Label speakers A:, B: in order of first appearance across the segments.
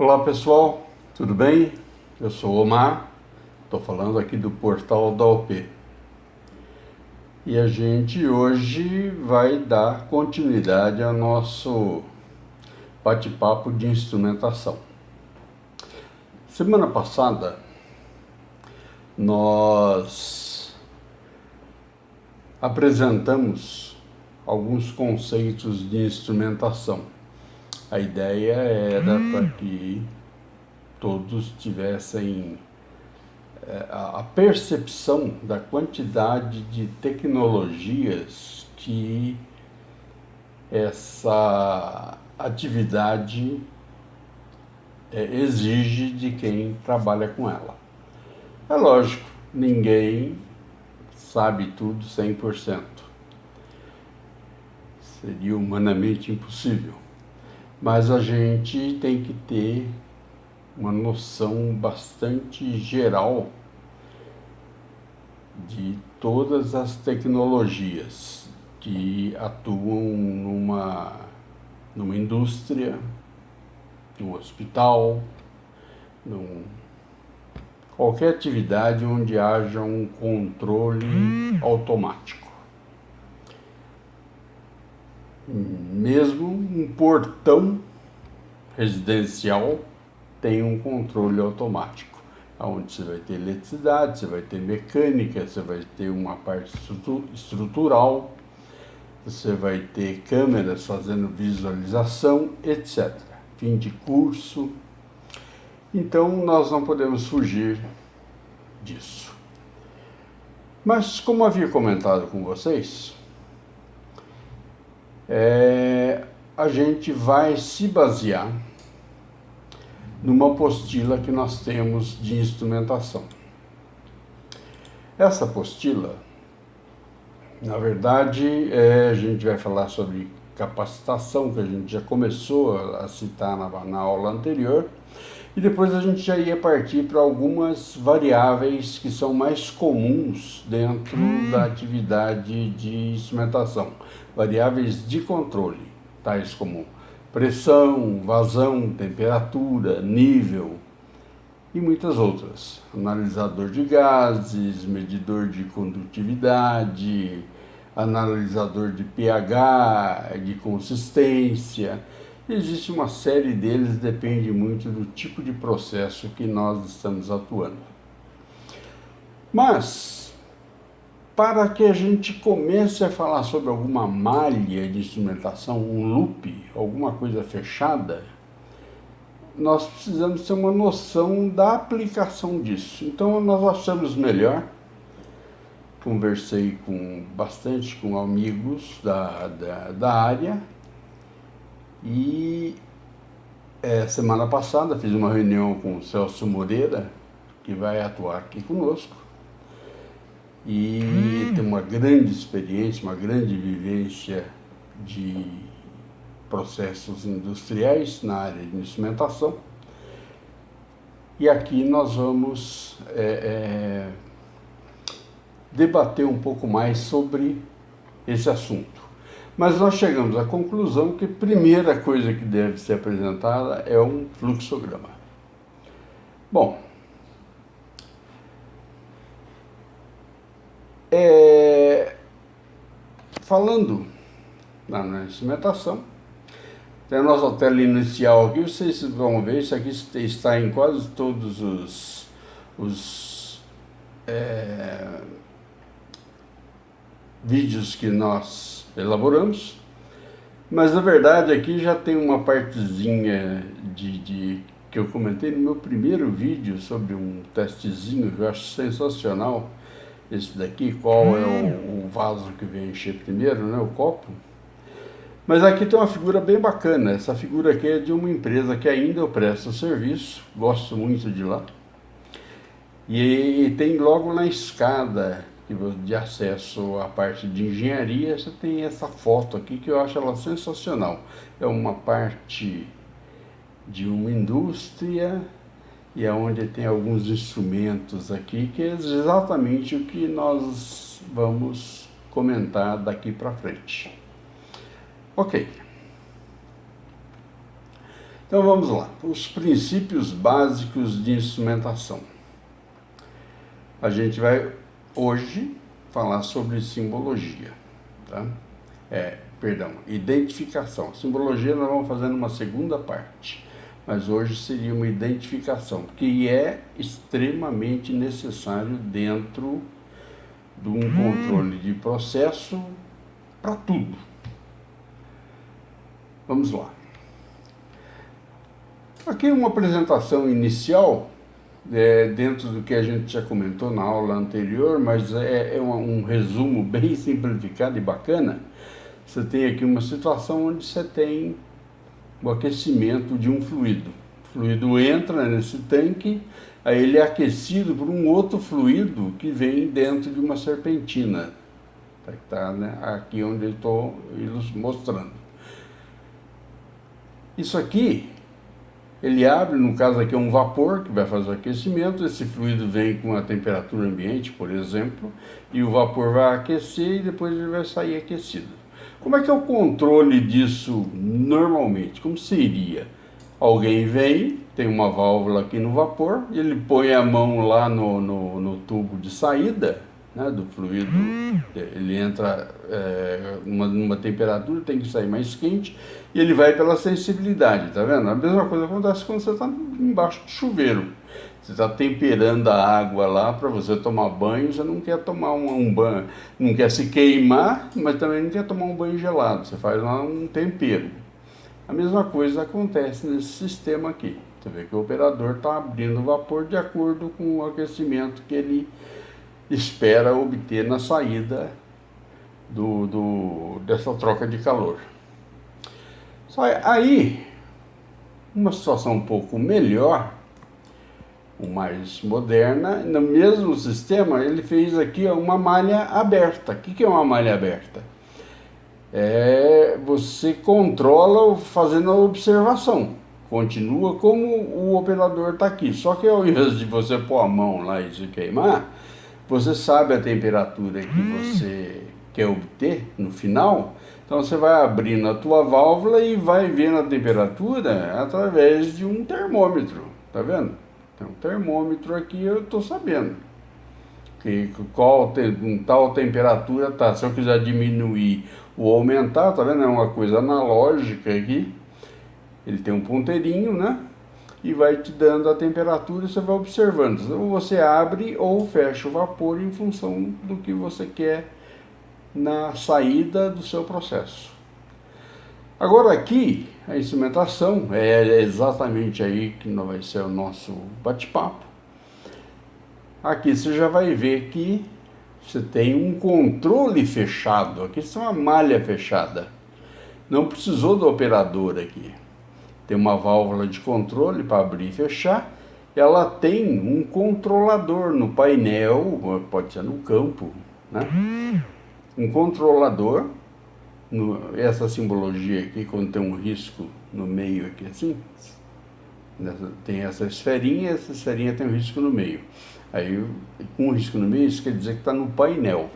A: Olá pessoal, tudo bem? Eu sou o Omar, estou falando aqui do portal da OP. E a gente hoje vai dar continuidade ao nosso bate-papo de instrumentação. Semana passada nós apresentamos alguns conceitos de instrumentação. A ideia era para que todos tivessem a percepção da quantidade de tecnologias que essa atividade exige de quem trabalha com ela. É lógico, ninguém sabe tudo 100%. Seria humanamente impossível. Mas a gente tem que ter uma noção bastante geral de todas as tecnologias que atuam numa indústria, num hospital, qualquer atividade onde haja um controle automático. Mesmo um portão residencial tem um controle automático, onde você vai ter eletricidade, você vai ter mecânica, você vai ter uma parte estrutural, você vai ter câmeras fazendo visualização, etc. Fim de curso. Então nós não podemos fugir disso. Mas como havia comentado com vocês, a gente vai se basear numa apostila que nós temos de instrumentação. Essa apostila, na verdade, a gente vai falar sobre capacitação, que a gente já começou a citar na aula anterior, e depois a gente já ia partir para algumas variáveis que são mais comuns dentro da atividade de instrumentação, variáveis de controle, tais como pressão, vazão, temperatura, nível e muitas outras. Analisador de gases, medidor de condutividade, analisador de pH, de consistência. Existe uma série deles, depende muito do tipo de processo que nós estamos atuando. Mas para que a gente comece a falar sobre alguma malha de instrumentação, um loop, alguma coisa fechada, nós precisamos ter uma noção da aplicação disso. Então nós achamos melhor, conversei bastante com amigos da área e semana passada fiz uma reunião com o Celso Moreira, que vai atuar aqui conosco, e tem uma grande experiência, uma grande vivência de processos industriais na área de instrumentação. E aqui nós vamos debater um pouco mais sobre esse assunto. Mas nós chegamos à conclusão que a primeira coisa que deve ser apresentada é um fluxograma. Bom, falando na instrumentação, tem a nossa tela inicial aqui, vocês vão ver, isso aqui está em quase todos os vídeos que nós elaboramos, mas na verdade aqui já tem uma partezinha que eu comentei no meu primeiro vídeo sobre um testezinho que eu acho sensacional. Esse daqui, qual é o vaso que vem encher primeiro, né, o copo. Mas aqui tem uma figura bem bacana. Essa figura aqui é de uma empresa que ainda eu presto serviço, gosto muito de lá. E tem logo na escada de acesso à parte de engenharia, você tem essa foto aqui que eu acho ela sensacional. É uma parte de uma indústria e é onde tem alguns instrumentos aqui, que é exatamente o que nós vamos comentar daqui para frente. Ok. Então vamos lá, os princípios básicos de instrumentação. A gente vai hoje falar sobre simbologia, tá? Identificação. Simbologia nós vamos fazer numa segunda parte, mas hoje seria uma identificação, que é extremamente necessário dentro de um controle de processo para tudo. Vamos lá. Aqui uma apresentação inicial, dentro do que a gente já comentou na aula anterior, mas é um resumo bem simplificado e bacana. Você tem aqui uma situação onde você tem o aquecimento de um fluido. O fluido entra nesse tanque, aí ele é aquecido por um outro fluido que vem dentro de uma serpentina. Tá, né? Aqui onde eu estou mostrando. Isso aqui, ele abre, no caso aqui é um vapor que vai fazer o aquecimento, esse fluido vem com a temperatura ambiente, por exemplo, e o vapor vai aquecer e depois ele vai sair aquecido. Como é que é o controle disso normalmente? Como seria? Alguém vem, tem uma válvula aqui no vapor, ele põe a mão lá no tubo de saída, né, do fluido, ele entra numa temperatura, tem que sair mais quente, e ele vai pela sensibilidade, tá vendo? A mesma coisa acontece quando você está embaixo do chuveiro. Você está temperando a água lá para você tomar banho, você não quer tomar um banho, não quer se queimar, mas também não quer tomar um banho gelado, você faz lá um tempero. A mesma coisa acontece nesse sistema aqui. Você vê que o operador está abrindo o vapor de acordo com o aquecimento que ele espera obter na saída dessa troca de calor. Só aí, uma situação um pouco melhor, mais moderna, no mesmo sistema, ele fez aqui uma malha aberta. O que é uma malha aberta? Você controla fazendo a observação. Continua como o operador está aqui. Só que ao invés de você pôr a mão lá e se queimar, você sabe a temperatura que você quer obter no final. Então você vai abrindo a tua válvula e vai vendo a temperatura através de um termômetro. Tá vendo? Tem um termômetro aqui, eu estou sabendo que tal temperatura tá. Se eu quiser diminuir ou aumentar, tá vendo? É uma coisa analógica aqui. Ele tem um ponteirinho, né? E vai te dando a temperatura e você vai observando. Então você abre ou fecha o vapor em função do que você quer na saída do seu processo. Agora aqui, a instrumentação, é exatamente aí que vai ser o nosso bate-papo. Aqui você já vai ver que você tem um controle fechado, aqui isso é uma malha fechada. Não precisou do operador aqui. Tem uma válvula de controle para abrir e fechar. Ela tem um controlador no painel, pode ser no campo, né? Um controlador, essa simbologia aqui, quando tem um risco no meio aqui assim, tem essa esferinha tem um risco no meio. Aí, com um risco no meio, isso quer dizer que está no painel.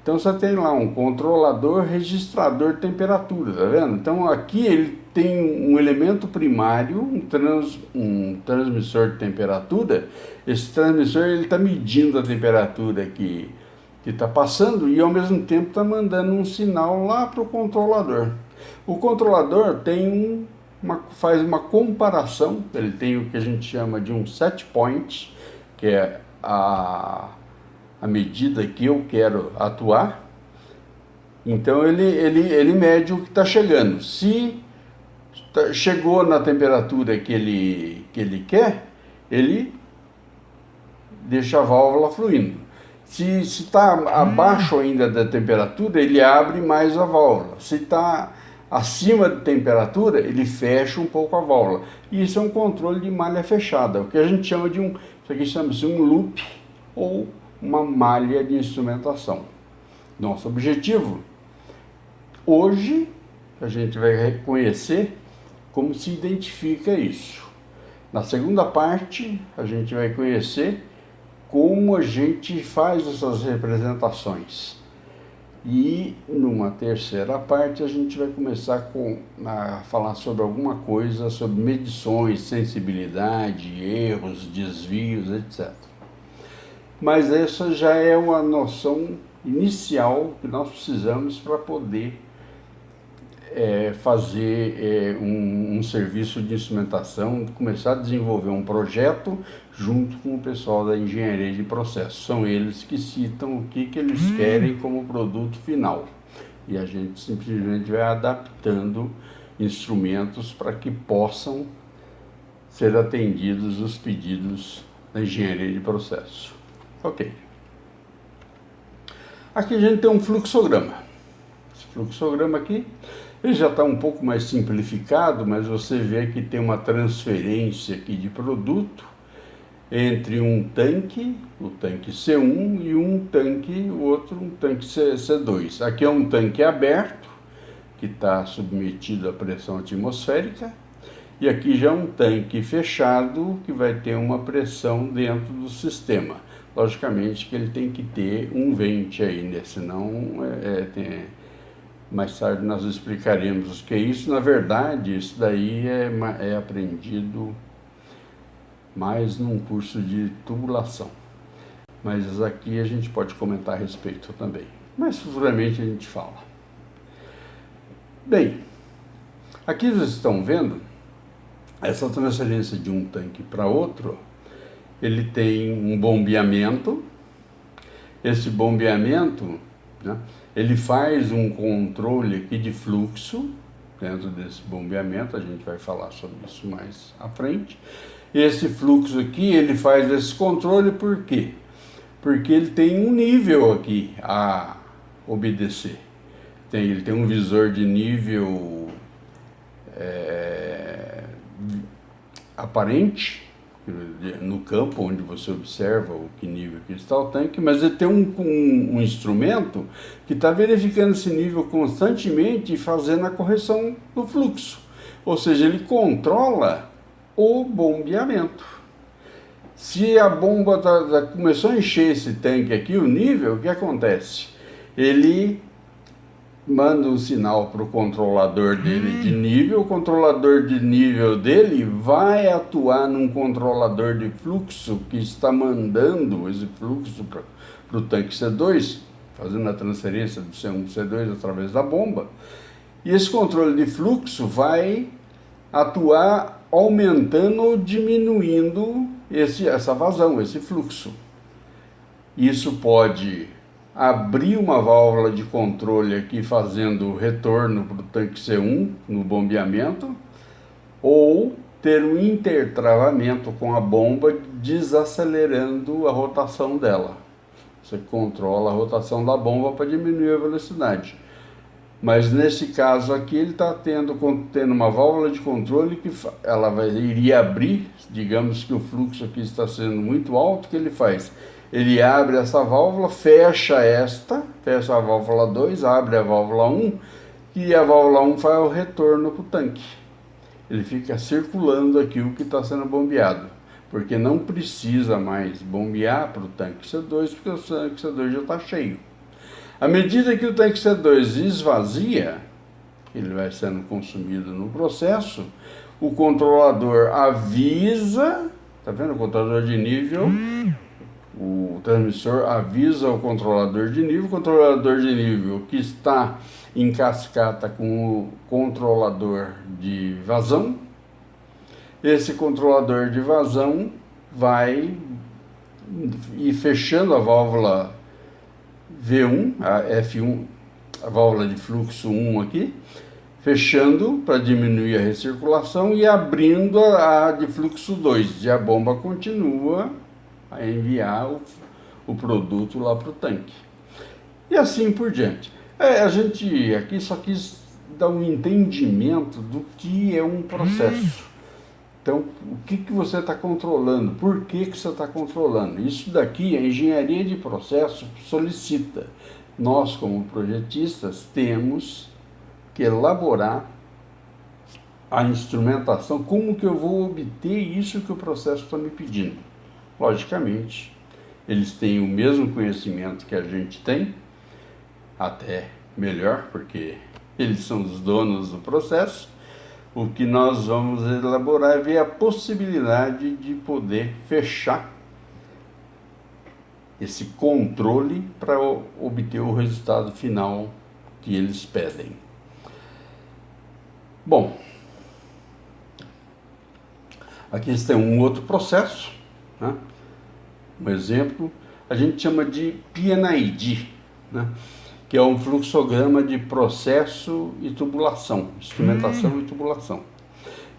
A: Então você tem lá um controlador registrador de temperatura, tá vendo? Então aqui ele tem um elemento primário, um transmissor de temperatura. Esse transmissor ele está medindo a temperatura que está passando e ao mesmo tempo está mandando um sinal lá para o controlador. O controlador faz uma comparação, ele tem o que a gente chama de um set point, que é a medida que eu quero atuar. Então ele mede o que está chegando. Se chegou na temperatura que ele quer, ele deixa a válvula fluindo. Se está abaixo ainda da temperatura, ele abre mais a válvula. Se está acima de temperatura, ele fecha um pouco a válvula. E isso é um controle de malha fechada, o que a gente chama de isso aqui chama-se um loop ou uma malha de instrumentação. Nosso objetivo hoje, a gente vai reconhecer como se identifica isso. Na segunda parte, a gente vai conhecer como a gente faz essas representações. E numa terceira parte a gente vai começar a falar sobre alguma coisa, sobre medições, sensibilidade, erros, desvios, etc. Mas essa já é uma noção inicial que nós precisamos para poder fazer um serviço de instrumentação, começar a desenvolver um projeto junto com o pessoal da engenharia de processo. São eles que citam o que eles querem como produto final. E a gente simplesmente vai adaptando instrumentos para que possam ser atendidos os pedidos da engenharia de processo. Ok. Aqui a gente tem um fluxograma. Esse fluxograma aqui, ele já está um pouco mais simplificado, mas você vê que tem uma transferência aqui de produto entre um tanque, o tanque C1, e o outro um tanque C2. Aqui é um tanque aberto, que está submetido à pressão atmosférica, e aqui já é um tanque fechado, que vai ter uma pressão dentro do sistema. Logicamente que ele tem que ter um vente aí, né? Senão mais tarde nós explicaremos o que é isso. Na verdade, isso daí é aprendido mais num curso de tubulação. Mas aqui a gente pode comentar a respeito também. Mas futuramente a gente fala. Bem, aqui vocês estão vendo essa transferência de um tanque para outro. Ele tem um bombeamento. Esse bombeamento, né, ele faz um controle aqui de fluxo dentro desse bombeamento. A gente vai falar sobre isso mais à frente. Esse fluxo aqui, ele faz esse controle por quê? Porque ele tem um nível aqui a obedecer. Ele tem um visor de nível aparente no campo onde você observa o que nível que está o tanque, mas ele tem um instrumento que está verificando esse nível constantemente e fazendo a correção do fluxo. Ou seja, ele controla o bombeamento. Se a bomba começou a encher esse tanque aqui, o nível, o que acontece? Ele manda um sinal para o controlador dele de nível, o controlador de nível dele vai atuar num controlador de fluxo que está mandando esse fluxo para o tanque C2, fazendo a transferência do C1 para o C2 através da bomba, e esse controle de fluxo vai atuar aumentando ou diminuindo essa vazão, esse fluxo. Isso pode abrir uma válvula de controle aqui fazendo o retorno para o tanque C1 no bombeamento, ou ter um intertravamento com a bomba desacelerando a rotação dela. Você controla a rotação da bomba para diminuir a velocidade. Mas nesse caso aqui ele está tendo uma válvula de controle que iria abrir, digamos que o fluxo aqui está sendo muito alto, o que ele faz? Ele abre essa válvula, fecha a válvula 2, abre a válvula 1, e a válvula 1 faz o retorno para o tanque. Ele fica circulando aqui o que está sendo bombeado, porque não precisa mais bombear para o tanque C2, porque o tanque C2 já está cheio. À medida que o tanque C2 esvazia, ele vai sendo consumido no processo, o controlador avisa, tá vendo o controlador de nível? O transmissor avisa o controlador de nível que está em cascata com o controlador de vazão. Esse controlador de vazão vai ir fechando a válvula V1, a F1, a válvula de fluxo 1 aqui, fechando para diminuir a recirculação e abrindo a de fluxo 2, e a bomba continua a enviar o produto lá para o tanque. E assim por diante. A gente aqui só quis dar um entendimento do que é um processo. Então, o que você está controlando? Por que você está controlando? Isso daqui a engenharia de processo solicita. Nós, como projetistas, temos que elaborar a instrumentação. Como que eu vou obter isso que o processo está me pedindo? Logicamente, eles têm o mesmo conhecimento que a gente tem, até melhor, porque eles são os donos do processo. O que nós vamos elaborar é ver a possibilidade de poder fechar esse controle para obter o resultado final que eles pedem. Bom, aqui tem um outro processo, né? Um exemplo, a gente chama de PNID, né? Que é um fluxograma de processo e tubulação, instrumentação e tubulação.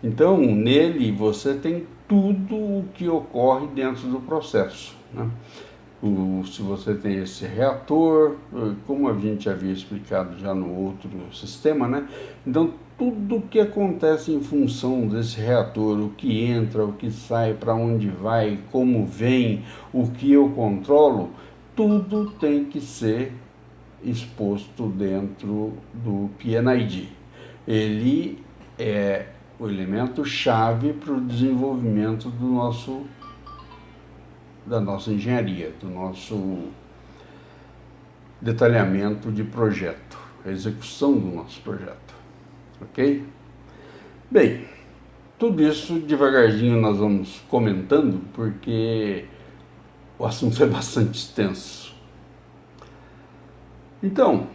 A: Então, nele você tem tudo o que ocorre dentro do processo, né? Se você tem esse reator, como a gente havia explicado já no outro sistema, né? Então, tudo o que acontece em função desse reator, o que entra, o que sai, para onde vai, como vem, o que eu controlo, tudo tem que ser exposto dentro do PNID. Ele é o elemento chave para o desenvolvimento da nossa engenharia, do nosso detalhamento de projeto, a execução do nosso projeto, ok? Bem, tudo isso devagarzinho nós vamos comentando, porque o assunto é bastante extenso. Então,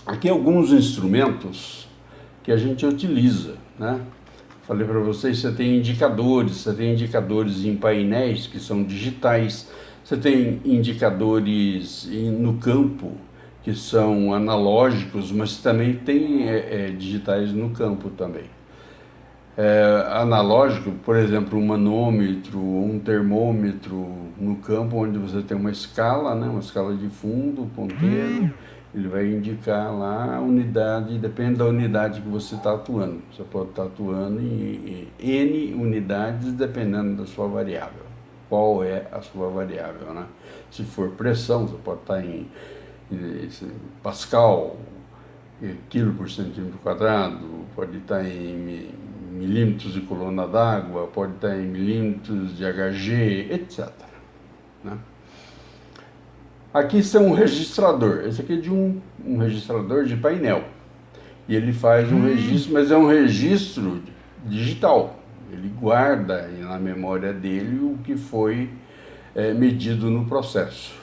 A: aqui alguns instrumentos que a gente utiliza, né? Falei para vocês, você tem indicadores em painéis que são digitais, você tem indicadores no campo que são analógicos, mas também tem digitais no campo também. Analógico, por exemplo, um manômetro, um termômetro no campo, onde você tem uma escala, né, uma escala de fundo, ponteiro, ele vai indicar lá a unidade, depende da unidade que você está atuando. Você pode estar atuando em N unidades, dependendo da sua variável. Qual é a sua variável, né? Se for pressão, você pode estar em Pascal, quilo por centímetro quadrado, pode estar em milímetros de coluna d'água, pode estar em milímetros de Hg, etc. Né? Aqui está um registrador. Esse aqui é de um registrador de painel. E ele faz um registro, mas é um registro digital. Ele guarda na memória dele o que foi medido no processo.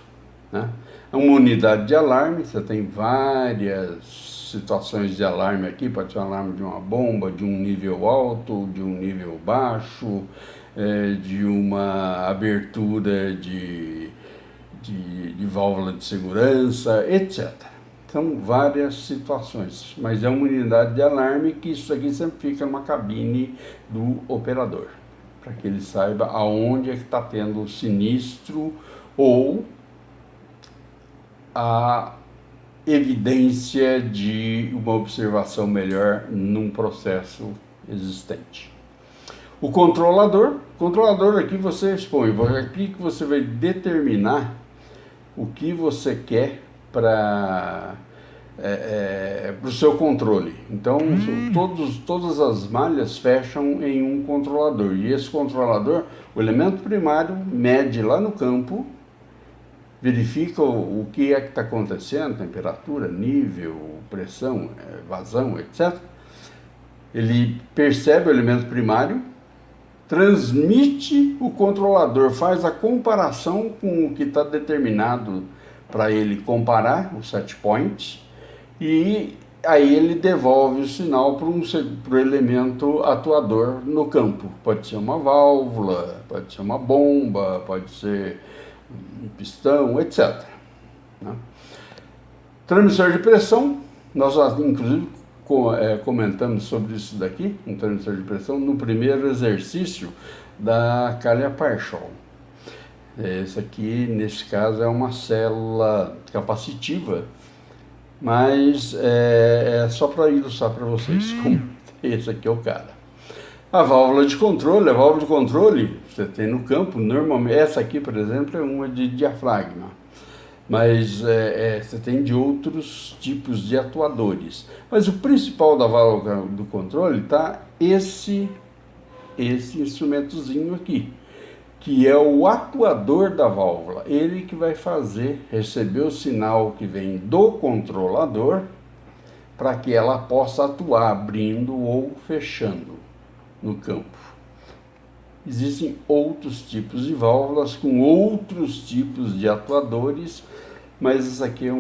A: Né? É uma unidade de alarme, você tem várias situações de alarme aqui, pode ser um alarme de uma bomba, de um nível alto, de um nível baixo, de uma abertura de válvula de segurança, etc. São várias situações, mas é uma unidade de alarme que isso aqui sempre fica numa cabine do operador, para que ele saiba aonde é que está tendo o sinistro ou a evidência de uma observação melhor num processo existente. O controlador aqui você expõe, aqui que você vai determinar o que você quer para o seu controle. Então, todas as malhas fecham em um controlador. E esse controlador, o elemento primário, mede lá no campo, verifica o que é que está acontecendo, temperatura, nível, pressão, vazão, etc. Ele percebe o elemento primário, transmite o controlador, faz a comparação com o que está determinado para ele comparar, o set point, e aí ele devolve o sinal para o elemento atuador no campo. Pode ser uma válvula, pode ser uma bomba, pode ser um pistão, etc. Né? Transmissor de pressão, nós inclusive comentamos sobre isso daqui, um transmissor de pressão, no primeiro exercício da calha Partial. Esse aqui, nesse caso, é uma célula capacitiva, mas é só para ilustrar para vocês como esse aqui é o cara. A válvula de controle, você tem no campo, normalmente, essa aqui, por exemplo, é uma de diafragma, mas você tem de outros tipos de atuadores. Mas o principal da válvula do controle está esse instrumentozinho aqui. que é o atuador da válvula. Ele que vai receber o sinal que vem do controlador para que ela possa atuar abrindo ou fechando no campo. Existem outros tipos de válvulas com outros tipos de atuadores, mas isso aqui é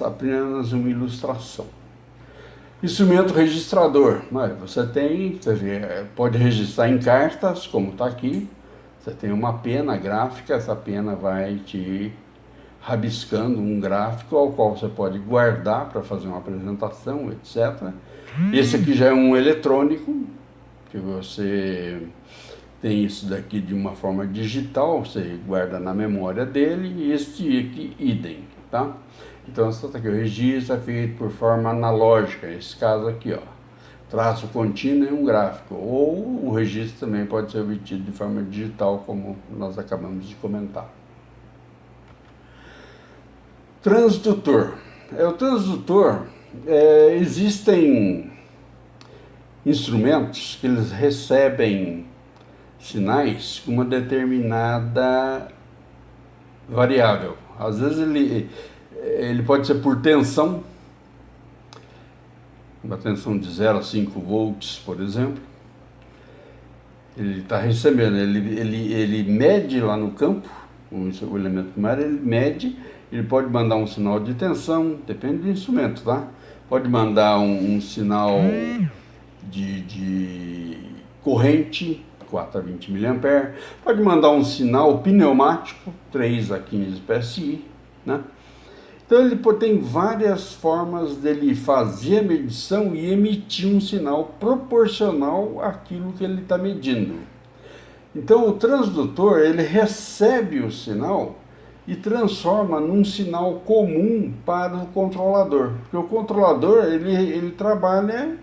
A: apenas uma ilustração. Instrumento registrador. Você pode registrar em cartas, como está aqui. Você tem uma pena gráfica, essa pena vai te rabiscando um gráfico ao qual você pode guardar para fazer uma apresentação, etc. Esse aqui já é um eletrônico, que você tem isso daqui de uma forma digital, você guarda na memória dele, e este aqui, idem, tá? Então, essa aqui, o registro é feito por forma analógica, esse caso aqui, ó, traço contínuo e um gráfico, ou o registro também pode ser obtido de forma digital, como nós acabamos de comentar. Transdutor. O transdutor, existem instrumentos que eles recebem sinais com uma determinada variável. Às vezes ele pode ser por tensão, uma tensão de 0 a 5 volts, por exemplo. Ele está recebendo, ele mede lá no campo, o elemento primário, ele mede, ele pode mandar um sinal de tensão, depende do instrumento, tá? Pode mandar um sinal de corrente, 4 a 20 mA, pode mandar um sinal pneumático, 3 a 15 PSI, né? Então ele tem várias formas dele fazer a medição e emitir um sinal proporcional àquilo que ele está medindo. Então o transdutor, ele recebe o sinal e transforma num sinal comum para o controlador, porque o controlador ele trabalha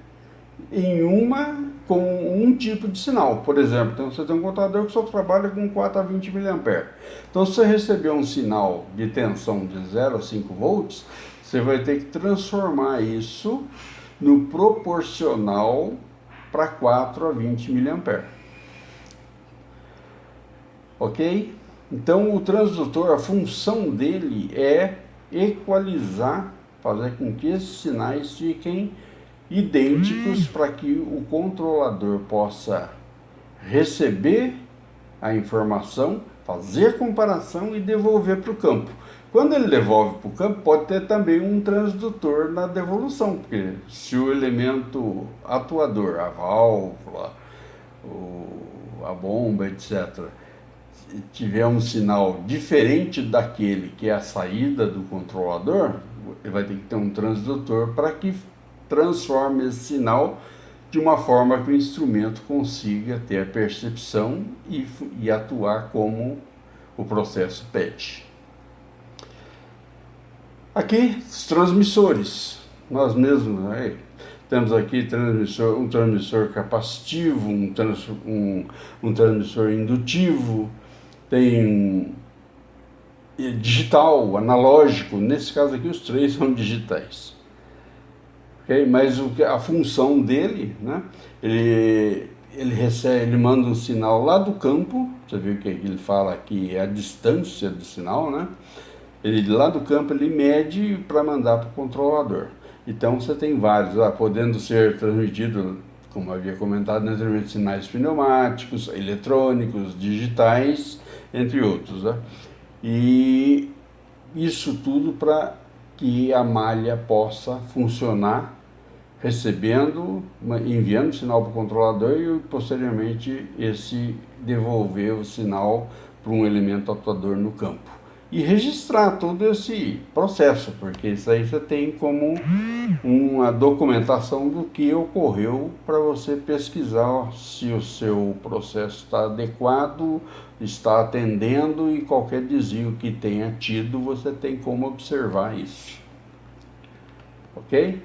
A: com um tipo de sinal. Por exemplo, então você tem um controlador que só trabalha com 4 a 20 mA. Então, se você receber um sinal de tensão de 0 a 5 volts, você vai ter que transformar isso no proporcional para 4 a 20 mA. Ok? Então, o transdutor, a função dele é equalizar, fazer com que esses sinais fiquem idênticos para que o controlador possa receber a informação, fazer a comparação e devolver para o campo. Quando ele devolve para o campo, pode ter também um transdutor na devolução, porque se o elemento atuador, a válvula, a bomba, etc., tiver um sinal diferente daquele que é a saída do controlador, ele vai ter que ter um transdutor para que transforme esse sinal de uma forma que o instrumento consiga ter a percepção e atuar como o processo pede. Aqui, os transmissores. Nós mesmos temos aqui um transmissor capacitivo, um transmissor indutivo, tem digital, analógico. Nesse caso aqui, os três são digitais. Okay? Mas a função dele, né? Ele manda um sinal lá do campo. Você viu que ele fala que é a distância do sinal, né? Ele lá do campo ele mede para mandar para o controlador. Então você tem vários, podendo ser transmitido, como havia comentado anteriormente, sinais pneumáticos, eletrônicos, digitais, entre outros, né? E isso tudo para que a malha possa funcionar, enviando o sinal para o controlador e posteriormente devolver o sinal para um elemento atuador no campo. E registrar todo esse processo, porque isso aí você tem como uma documentação do que ocorreu para você pesquisar se o seu processo está adequado, está atendendo, e qualquer desvio que tenha tido, você tem como observar isso. Ok?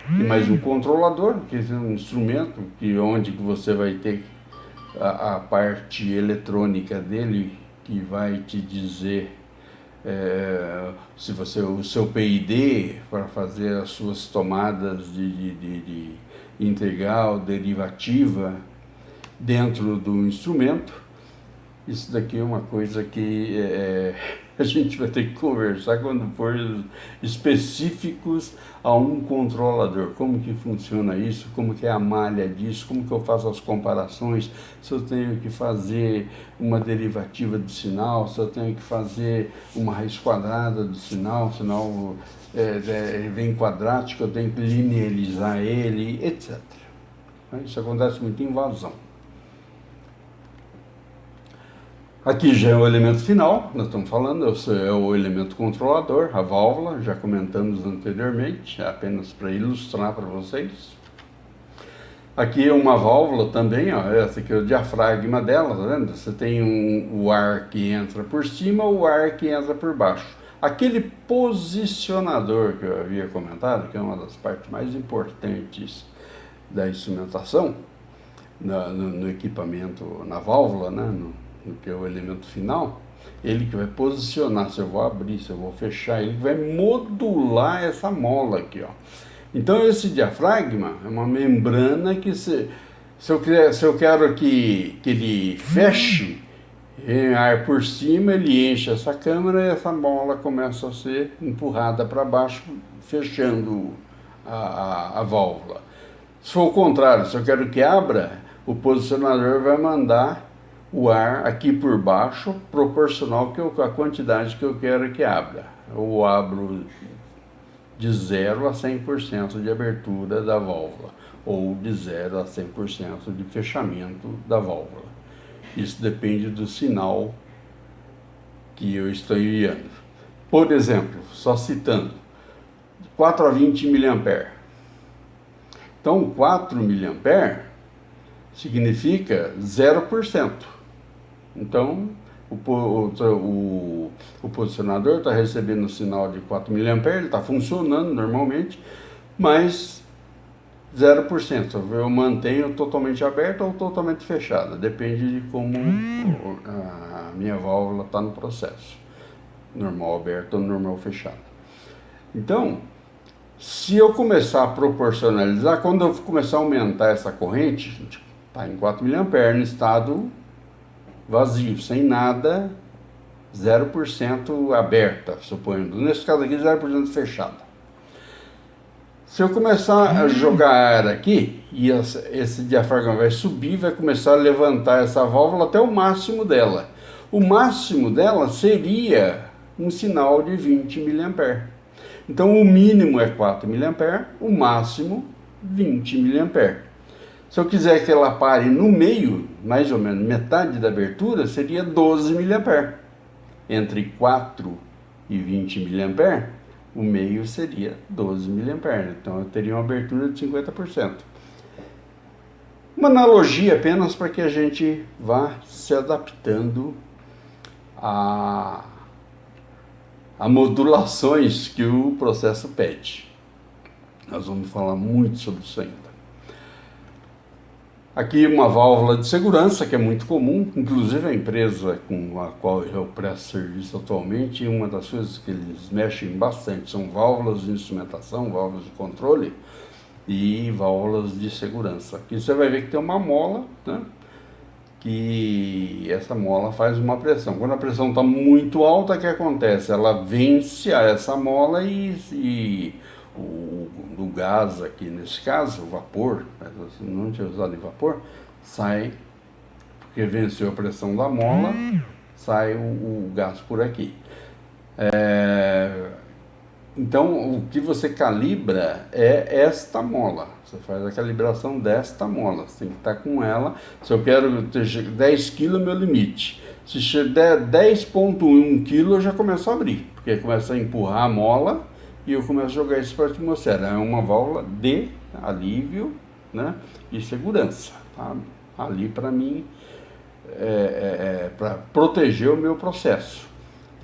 A: E mais um controlador, que é um instrumento onde você vai ter a parte eletrônica dele, que vai te dizer se o seu PID para fazer as suas tomadas de integral, derivativa, dentro do instrumento. Isso daqui é uma coisa que a gente vai ter que conversar quando for específicos a um controlador. Como que funciona isso, como que é a malha disso, como que eu faço as comparações, se eu tenho que fazer uma derivativa de sinal, se eu tenho que fazer uma raiz quadrada do sinal, o sinal vem quadrático, eu tenho que linearizar ele, etc. Isso acontece muito em vazão. Aqui já é o elemento final, nós estamos falando, é o elemento controlador, a válvula, já comentamos anteriormente, apenas para ilustrar para vocês. Aqui é uma válvula também, ó, essa aqui é o diafragma dela, tá vendo? Você tem o ar que entra por cima, o ar que entra por baixo. Aquele posicionador que eu havia comentado, que é uma das partes mais importantes da instrumentação, no equipamento, na válvula, né? Que é o elemento final, ele que vai posicionar, se eu vou abrir, se eu vou fechar, ele vai modular essa mola aqui, ó. Então esse diafragma é uma membrana que se eu quero que ele feche em ar por cima, ele enche essa câmara e essa mola começa a ser empurrada para baixo, fechando a válvula. Se for o contrário, se eu quero que abra, o posicionador vai mandar o ar aqui por baixo, proporcional à quantidade que eu quero que abra. Eu abro de 0 a 100% de abertura da válvula, ou de 0 a 100% de fechamento da válvula. Isso depende do sinal que eu estou enviando. Por exemplo, só citando, 4 a 20 mA. Então, 4 mA significa 0%. Então, o posicionador está recebendo o sinal de 4 mA, ele está funcionando normalmente, mas 0%. Eu mantenho totalmente aberta ou totalmente fechada, depende de como a minha válvula está no processo, normal aberta ou normal fechada. Então, se eu começar a proporcionalizar, quando eu começar a aumentar essa corrente, está em 4 mA no estado vazio, sem nada, 0% aberta, suponho. Nesse caso aqui, 0% fechada. Se eu começar a jogar ar aqui, e esse diafragma vai subir, vai começar a levantar essa válvula até o máximo dela. O máximo dela seria um sinal de 20 mA. Então o mínimo é 4 mA, o máximo 20 mA. Se eu quiser que ela pare no meio, mais ou menos metade da abertura, seria 12 mA. Entre 4 e 20 mA, o meio seria 12 mA. Então eu teria uma abertura de 50%. Uma analogia apenas para que a gente vá se adaptando a modulações que o processo pede. Nós vamos falar muito sobre isso ainda. Aqui uma válvula de segurança, que é muito comum, inclusive a empresa com a qual eu presto serviço atualmente, uma das coisas que eles mexem bastante são válvulas de instrumentação, válvulas de controle e válvulas de segurança. Aqui você vai ver que tem uma mola, né? Que essa mola faz uma pressão. Quando a pressão está muito alta, o que acontece? Ela vence essa mola e o gás aqui, nesse caso, o vapor, não tinha usado em vapor, sai, porque venceu a pressão da mola, sai o gás por aqui. Então, o que você calibra é esta mola. Você faz a calibração desta mola. Você tem que estar com ela. Se eu quero ter 10 kg, é meu limite. Se der 10,1 kg, eu já começo a abrir, porque começa a empurrar a mola e eu começo a jogar isso para a atmosfera. É uma válvula de alívio, né, e segurança. Tá? Ali, para mim, para proteger o meu processo.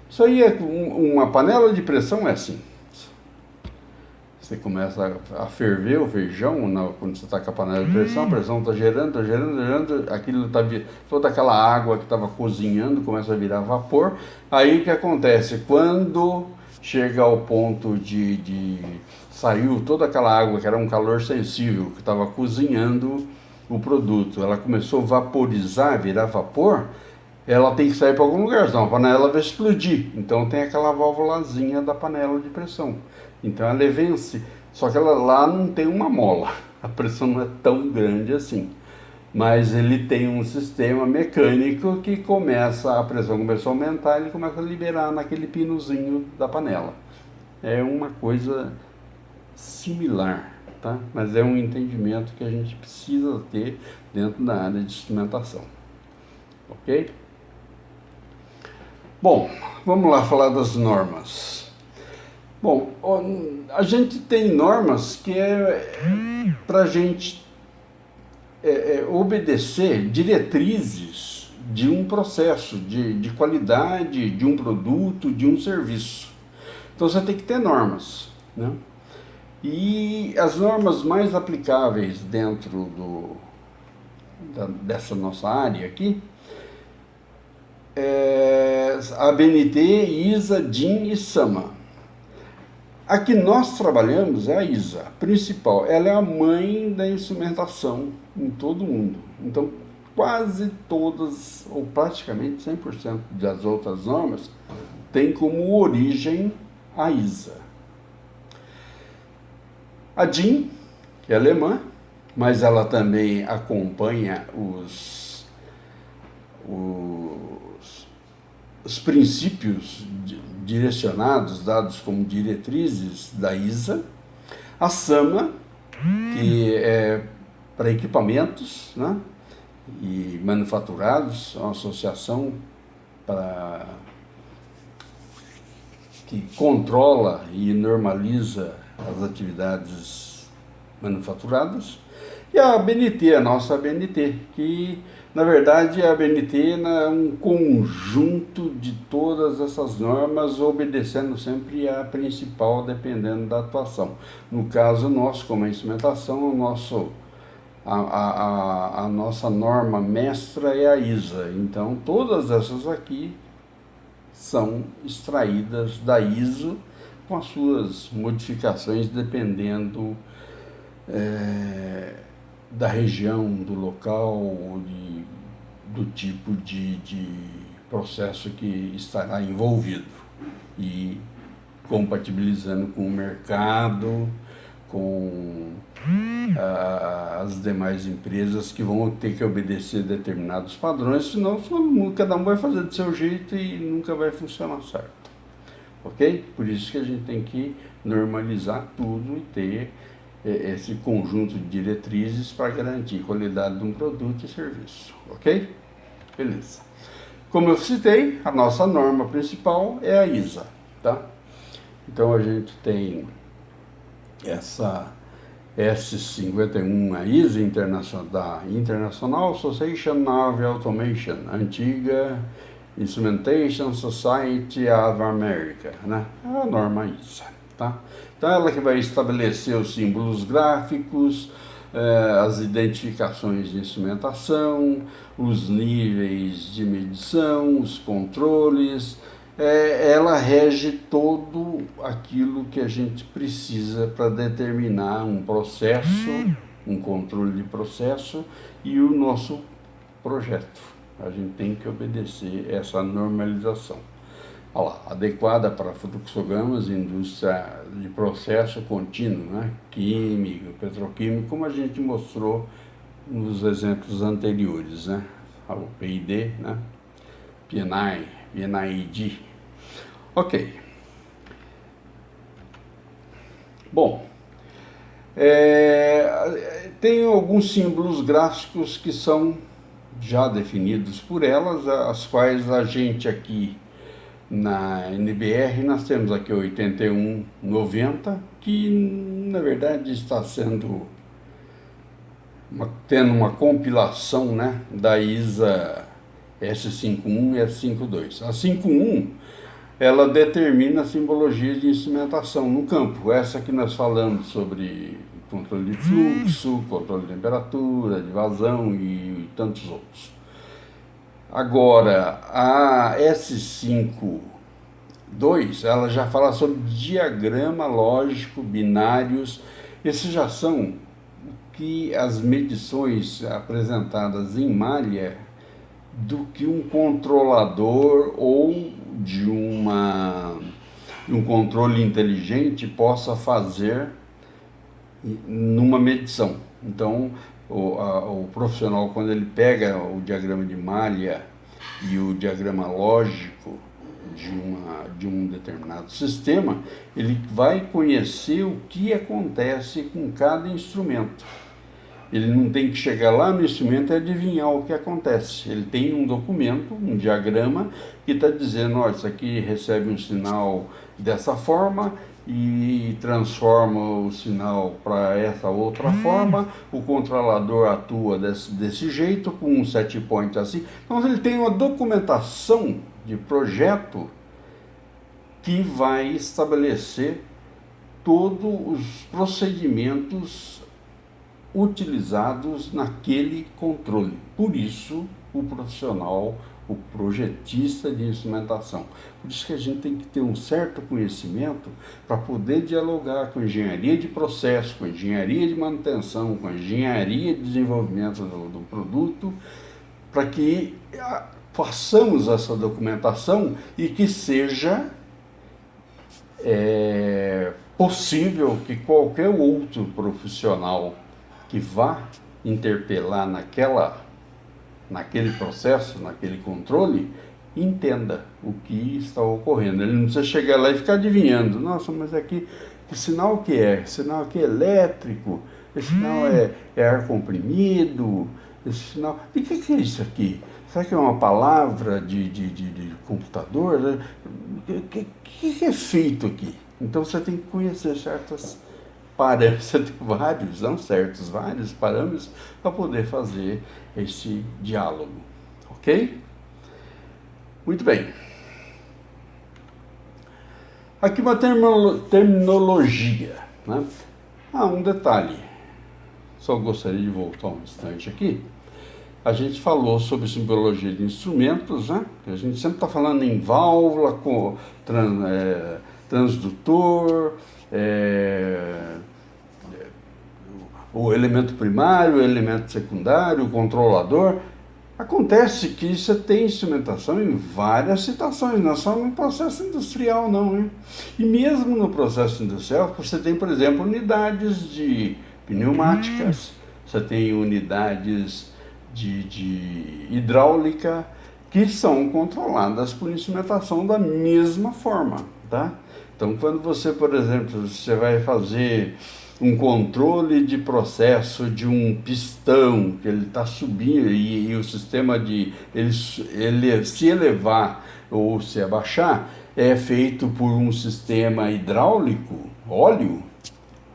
A: Isso aí é uma panela de pressão, é assim. Você começa a ferver o feijão quando você está com a panela de pressão, a pressão está gerando, aquilo toda aquela água que estava cozinhando começa a virar vapor. Aí o que acontece? Quando chega ao ponto de saiu toda aquela água que era um calor sensível, que estava cozinhando o produto, ela começou a vaporizar, virar vapor, ela tem que sair para algum lugar, senão a panela vai explodir. Então tem aquela válvulazinha da panela de pressão. Então ela vence, só que ela lá não tem uma mola, a pressão não é tão grande assim. Mas ele tem um sistema mecânico que a pressão começou a aumentar, ele começa a liberar naquele pinozinho da panela. É uma coisa similar, tá? Mas é um entendimento que a gente precisa ter dentro da área de instrumentação, ok? Bom, vamos lá falar das normas. Bom, a gente tem normas que para a gente obedecer diretrizes de um processo, de qualidade, de um produto, de um serviço. Então você tem que ter normas, né? E as normas mais aplicáveis dentro dessa nossa área aqui é a ABNT, ISA, DIN e SAMA. A que nós trabalhamos é a ISA, principal. Ela é a mãe da instrumentação em todo o mundo. Então, quase todas, ou praticamente 100% das outras normas, tem como origem a ISA. A DIN, que é alemã, mas ela também acompanha os princípios direcionados, dados como diretrizes da ISA. A SAMA, que é para equipamentos, né, e manufaturados, é uma associação que controla e normaliza as atividades manufaturadas. E a ABNT, a nossa ABNT, que na verdade a ABNT é um conjunto de todas essas normas, obedecendo sempre a principal, dependendo da atuação. No caso nosso, como a instrumentação, a nossa norma mestra é a ISA. Então todas essas aqui são extraídas da ISO com as suas modificações dependendo da região, do local, do tipo de processo que estará envolvido e compatibilizando com o mercado, com as demais empresas que vão ter que obedecer determinados padrões, senão cada um vai fazer do seu jeito e nunca vai funcionar certo. Ok? Por isso que a gente tem que normalizar tudo e ter esse conjunto de diretrizes para garantir a qualidade de um produto e serviço. Ok? Beleza. Como eu citei, a nossa norma principal é a ISA, tá? Então a gente tem essa S51, a ISA da International Association of Automation, antiga Instrumentation Society of America, né? É a norma ISA, tá? Então ela que vai estabelecer os símbolos gráficos, as identificações de instrumentação, os níveis de medição, os controles. Ela rege todo aquilo que a gente precisa para determinar um processo, um controle de processo e o nosso projeto. A gente tem que obedecer essa normalização. Olha lá, adequada para fluxogramas, indústria de processo contínuo, né? Químico, petroquímico, como a gente mostrou nos exemplos anteriores, né? O PID, né? PNI, PNID. Ok. Bom, tem alguns símbolos gráficos que são já definidos por elas, as quais a gente aqui na NBR nós temos aqui o 8190, que na verdade está tendo uma compilação, né, da ISA S51 e S52. A 51 ela determina a simbologia de instrumentação no campo. Essa que nós falamos sobre controle de fluxo, controle de temperatura, de vazão e tantos outros. Agora, a S52, ela já fala sobre diagrama lógico, binários. Esses já são que as medições apresentadas em malha do que um controlador ou de um controle inteligente possa fazer numa medição. Então, o profissional, quando ele pega o diagrama de malha e o diagrama lógico de um determinado sistema, ele vai conhecer o que acontece com cada instrumento. Ele não tem que chegar lá no instrumento e adivinhar o que acontece. Ele tem um documento, um diagrama, que está dizendo, ó, isso aqui recebe um sinal dessa forma e transforma o sinal para essa outra forma, o controlador atua desse jeito, com um set point assim. Então ele tem uma documentação de projeto que vai estabelecer todos os procedimentos utilizados naquele controle. Por isso, o profissional, o projetista de instrumentação. Por isso que a gente tem que ter um certo conhecimento para poder dialogar com a engenharia de processo, com a engenharia de manutenção, com a engenharia de desenvolvimento do produto, para que façamos essa documentação e que seja possível que qualquer outro profissional que vá interpelar naquele processo, naquele controle, entenda o que está ocorrendo. Ele não precisa chegar lá e ficar adivinhando. Nossa, mas aqui, que sinal que é? Esse sinal aqui é elétrico, esse sinal é ar comprimido, esse sinal... E o que é isso aqui? Será que é uma palavra de computador? O que é feito aqui? Então você tem que conhecer certas parâmetros, você tem vários, não certos, vários parâmetros para poder fazer esse diálogo, ok? Muito bem. Aqui uma terminologia, né? Um detalhe, só gostaria de voltar um instante aqui. A gente falou sobre simbologia de instrumentos, né? A gente sempre está falando em válvula, transdutor, o elemento primário, o elemento secundário, o controlador. Acontece que você tem instrumentação em várias situações, não é só no processo industrial não, hein? E mesmo no processo industrial, você tem, por exemplo, unidades de pneumáticas, você tem unidades de hidráulica, que são controladas por instrumentação da mesma forma, tá? Então, quando você, por exemplo, você vai fazer um controle de processo de um pistão, que ele está subindo e o sistema ele se elevar ou se abaixar, é feito por um sistema hidráulico, óleo,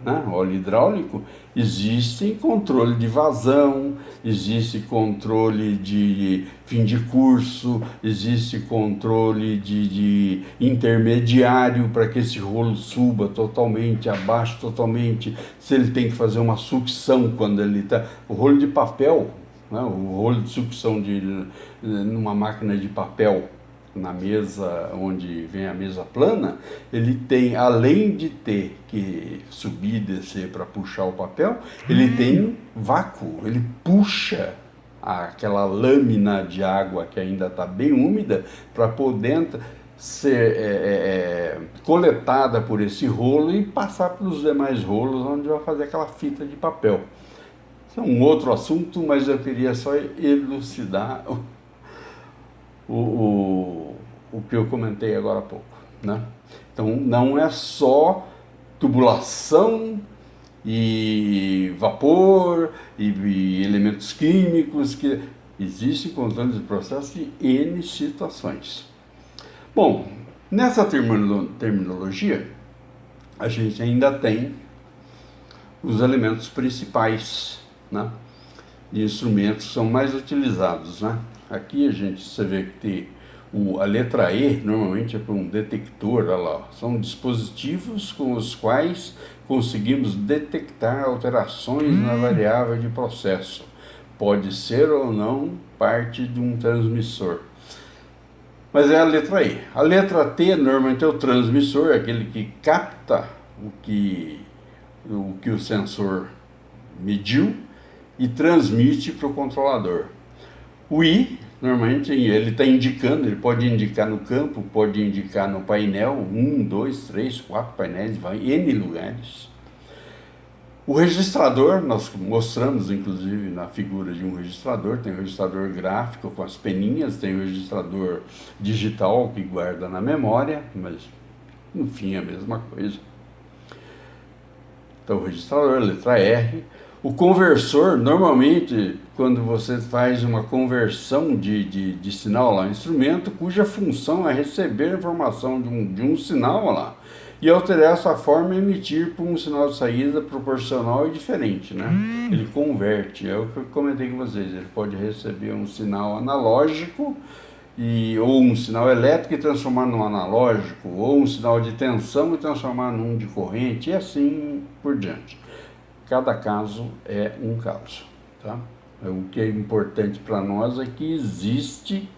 A: né? Óleo hidráulico, existe controle de vazão, existe controle de fim de curso, existe controle de intermediário para que esse rolo suba totalmente, abaixe totalmente, se ele tem que fazer uma sucção quando ele está... O rolo de papel, né? O rolo de sucção numa máquina de papel, na mesa onde vem a mesa plana, ele tem, além de ter que subir e descer para puxar o papel, ele tem vácuo, ele puxa aquela lâmina de água que ainda está bem úmida para poder ser coletada por esse rolo e passar para os demais rolos onde vai fazer aquela fita de papel. Isso é um outro assunto, mas eu queria só elucidar o que eu comentei agora há pouco, né? Então, não é só tubulação e vapor e elementos químicos, que existe controle de processo de N situações. Bom, nessa terminologia, a gente ainda tem os elementos principais, né, de instrumentos que são mais utilizados, né? Aqui você vê que tem a letra E, normalmente é para um detector, olha lá, são dispositivos com os quais conseguimos detectar alterações na variável de processo. Pode ser ou não parte de um transmissor. Mas é a letra E. A letra T normalmente é o transmissor, é aquele que capta o que o sensor mediu e transmite para o controlador. O I, normalmente, ele está indicando, ele pode indicar no campo, pode indicar no painel, 1, 2, 3, 4 painéis, vai em N lugares. O registrador, nós mostramos inclusive na figura de um registrador, tem o registrador gráfico com as peninhas, tem o registrador digital que guarda na memória, mas enfim, é a mesma coisa. Então, o registrador, letra R. O conversor, normalmente, quando você faz uma conversão de sinal lá no instrumento, cuja função é receber a informação de um sinal lá e alterar essa forma e emitir para um sinal de saída proporcional e diferente, né? Ele converte, é o que eu comentei com vocês, ele pode receber um sinal analógico ou um sinal elétrico e transformar num analógico, ou um sinal de tensão e transformar num de corrente, e assim por diante. Cada caso é um caso, tá? O que é importante para nós é que existe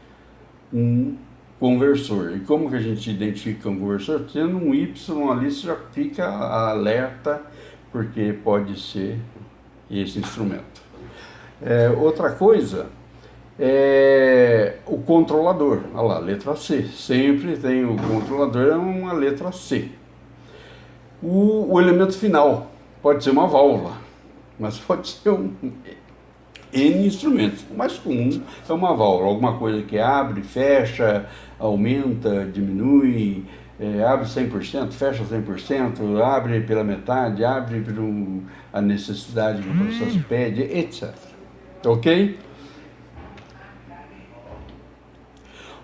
A: um conversor. E como que a gente identifica um conversor? Tendo um Y ali, você já fica alerta, porque pode ser esse instrumento. Outra coisa é o controlador. Olha lá, letra C. Sempre tem o controlador, é uma letra C. O elemento final pode ser uma válvula, mas pode ser N instrumentos. O mais comum é uma válvula, alguma coisa que abre, fecha, aumenta, diminui, abre 100%, fecha 100%, abre pela metade, abre por a necessidade que o processo pede, etc. Ok?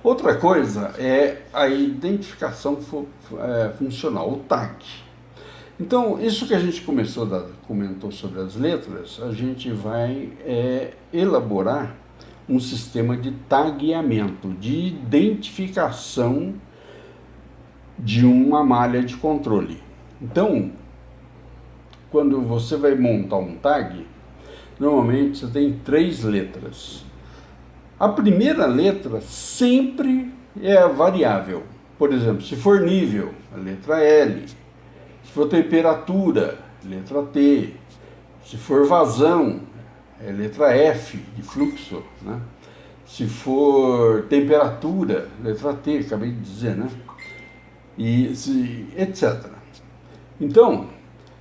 A: Outra coisa é a identificação funcional, o tag. Então, isso que a gente comentou sobre as letras, a gente vai elaborar um sistema de tagueamento, de identificação de uma malha de controle. Então, quando você vai montar um tag, normalmente você tem 3 letras. A primeira letra sempre é a variável. Por exemplo, se for nível, a letra L. Se for temperatura, letra T. Se for vazão, é letra F, de fluxo, né? Se for temperatura, letra T, acabei de dizer, né? Etc. Então,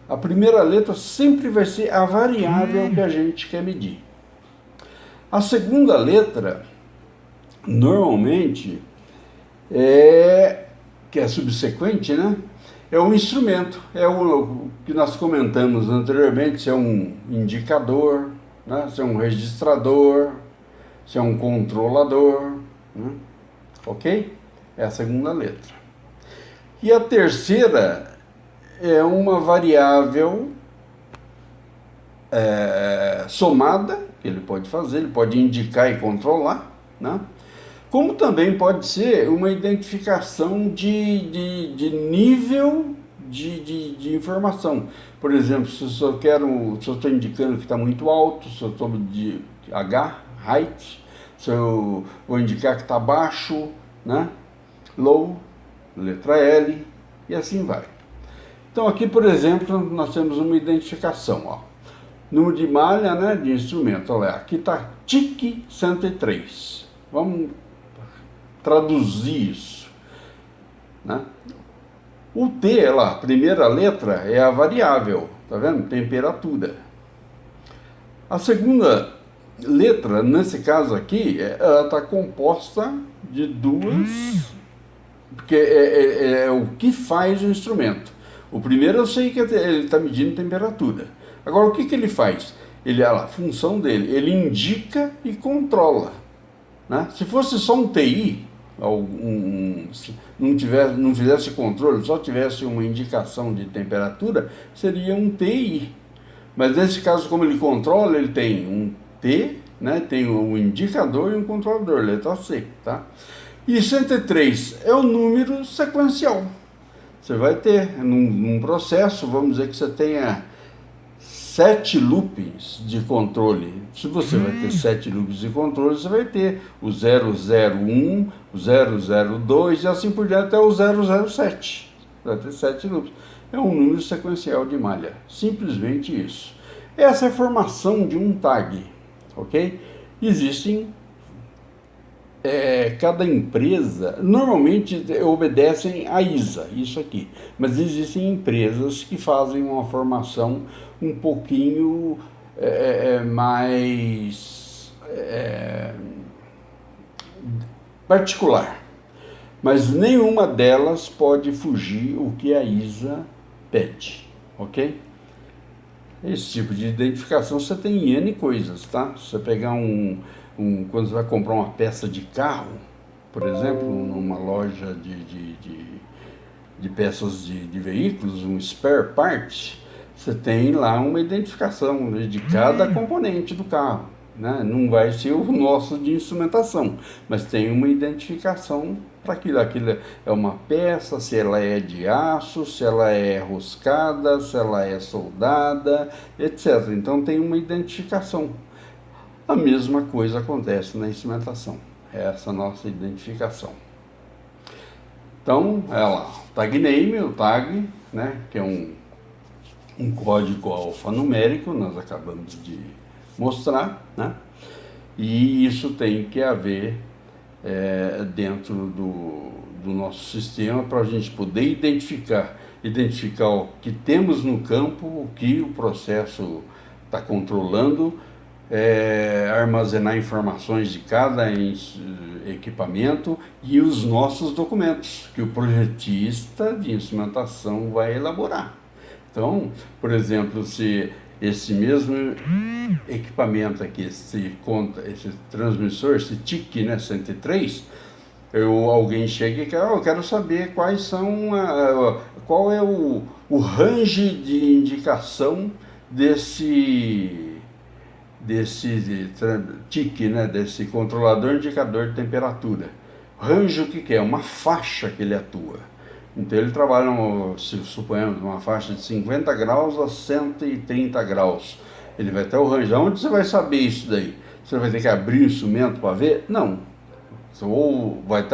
A: a primeira letra sempre vai ser a variável que a gente quer medir. A segunda letra, normalmente, que é subsequente, né? É um instrumento, é o que nós comentamos anteriormente, se é um indicador, né? Se é um registrador, se é um controlador, né? Ok? É a segunda letra. E a terceira é uma variável somada, que ele pode fazer, ele pode indicar e controlar, né? Como também pode ser uma identificação de nível de informação. Por exemplo, se eu estou indicando que está muito alto, se eu estou de height, se eu vou indicar que está baixo, né? Low, letra L, e assim vai. Então aqui, por exemplo, nós temos uma identificação, ó. Número de malha, né, de instrumento, olha lá, aqui está TIC 103. Vamos traduzir isso, né? O T, lá, a primeira letra é a variável, tá vendo? Temperatura. A segunda letra, nesse caso aqui, ela está composta de duas, porque é o que faz o instrumento. O primeiro eu sei que ele está medindo temperatura. Agora, o que ele faz? A função dele, ele indica e controla, né? Se fosse só um TI, não fizesse controle, só tivesse uma indicação de temperatura, seria um TI. Mas nesse caso, como ele controla, ele tem um T, né? Tem um indicador e um controlador, letra C, tá? E 103 é o número sequencial. Você vai ter, num processo, vamos dizer que você tenha 7 loopings de controle. Se você vai ter 7 loopings de controle, você vai ter o 001, o 002 e assim por diante até o 007. Vai ter 7 loops. É um número sequencial de malha. Simplesmente isso. Essa é a formação de um tag, ok? Existem, cada empresa, normalmente obedecem a ISA, isso aqui, mas existem empresas que fazem uma formação um pouquinho mais particular, mas nenhuma delas pode fugir o que a ISA pede, ok? Esse tipo de identificação você tem N coisas, tá? Se você pegar quando você vai comprar uma peça de carro, por exemplo, numa loja de peças de veículos, um spare part, você tem lá uma identificação de cada componente do carro, né? Não vai ser o nosso de instrumentação, mas tem uma identificação para aquilo. Aquilo é uma peça, se ela é de aço, se ela é roscada, se ela é soldada, etc. Então tem uma identificação. A mesma coisa acontece na instrumentação, é essa nossa identificação. Então, é lá, tag name, o tag, né, que é um código alfanumérico, nós acabamos de mostrar, né, e isso tem que haver dentro do nosso sistema para a gente poder identificar o que temos no campo, o que o processo está controlando, armazenar informações de cada equipamento e os nossos documentos, que o projetista de instrumentação vai elaborar. Então, por exemplo, se esse mesmo equipamento aqui, esse transmissor, esse TIC, né, 103, alguém chega e quer, eu quero saber quais são, qual é o range de indicação desse TIC, né, desse controlador indicador de temperatura. Range o que é? Uma faixa que ele atua. Então ele trabalha, se suponhamos, uma faixa de 50 graus a 130 graus. Ele vai ter o range. Onde você vai saber isso daí? Você vai ter que abrir o instrumento para ver? Não. Ou vai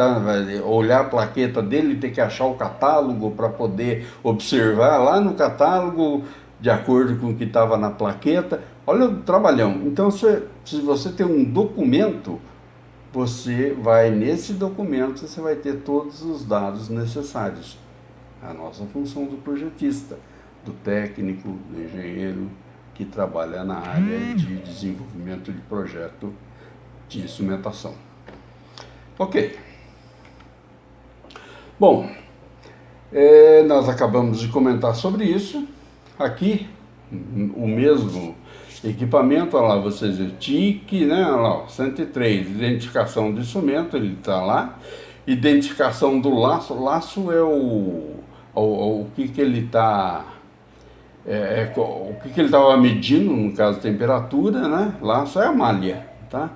A: olhar a plaqueta dele e ter que achar o catálogo para poder observar lá no catálogo, de acordo com o que estava na plaqueta. Olha o trabalhão. Então, se você tem um documento, você vai nesse documento, você vai ter todos os dados necessários. A nossa função do projetista, do técnico, do engenheiro que trabalha na área de desenvolvimento de projeto de instrumentação. Ok. Bom, nós acabamos de comentar sobre isso. Aqui, o mesmo equipamento, olha lá, vocês veem, TIC, né, olha lá, 103, identificação do instrumento, ele está lá. Identificação do laço, laço é o que ele está, o que ele estava medindo, no caso temperatura, né, laço é a malha, tá?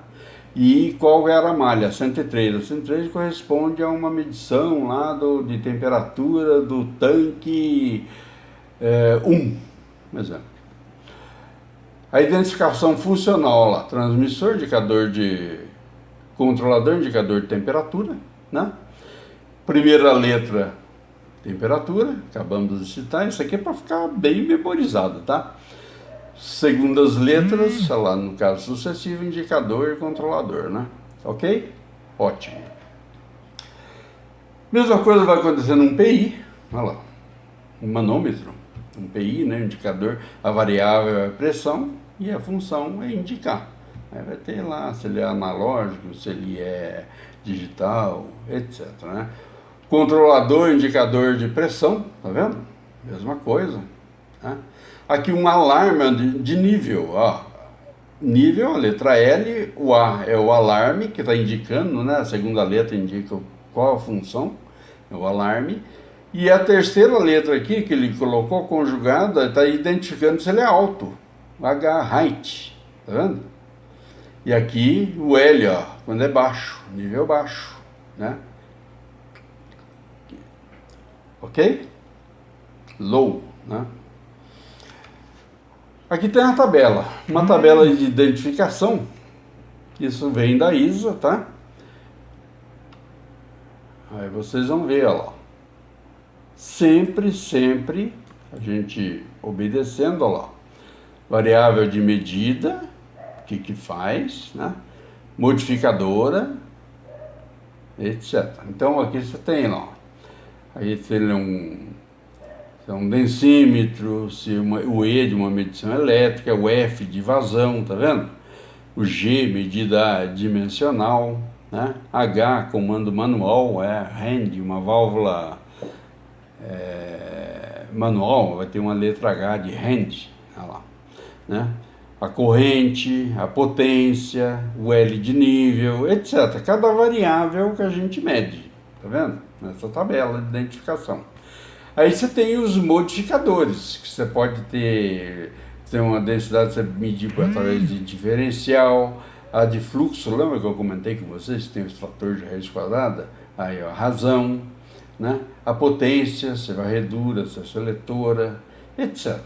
A: E qual era a malha? 103. A 103 corresponde a uma medição lá de temperatura do tanque 1, por exemplo. A identificação funcional lá, transmissor, controlador, indicador de temperatura, né? Primeira letra, temperatura, acabamos de citar, isso aqui é para ficar bem memorizado, tá? Segundas letras, sei lá, no caso sucessivo, indicador e controlador, né? Ok? Ótimo. Mesma coisa vai acontecer num PI, olha lá, um manômetro, um PI, né? Indicador, a variável é a pressão e a função é indicar. Aí vai ter lá se ele é analógico, se ele é digital, etc, né? Controlador, indicador de pressão, tá vendo? Mesma coisa, né? Aqui um alarme de nível, ó. Nível, a letra L, o A é o alarme, que está indicando, né? A segunda letra indica qual a função, é o alarme. E a terceira letra aqui, que ele colocou conjugada, está identificando se ele é alto, H, height, tá vendo? E aqui o L, ó, quando é baixo, nível baixo, né? Ok? Low, né? Aqui tem a tabela, uma tabela de identificação, isso vem da ISA, tá? Aí vocês vão ver, ó lá. Sempre, a gente obedecendo, ó lá. variável de medida, o que faz, né? Modificadora, etc. Então aqui você tem lá, aí tem um densímetro, o E de uma medição elétrica, o F de vazão, tá vendo? O G, medida dimensional, né? H, comando manual, hand, uma válvula manual, vai ter uma letra H de hand, olha lá, né? A corrente, a potência, o L de nível, etc. Cada variável que a gente mede, tá vendo? Nessa tabela de identificação. Aí você tem os modificadores, que você pode ter uma densidade, você medir através de diferencial, a de fluxo, lembra que eu comentei com vocês, tem o extrator de raiz quadrada, aí ó, a razão, né? A potência, se é varredura, se é seletora, etc.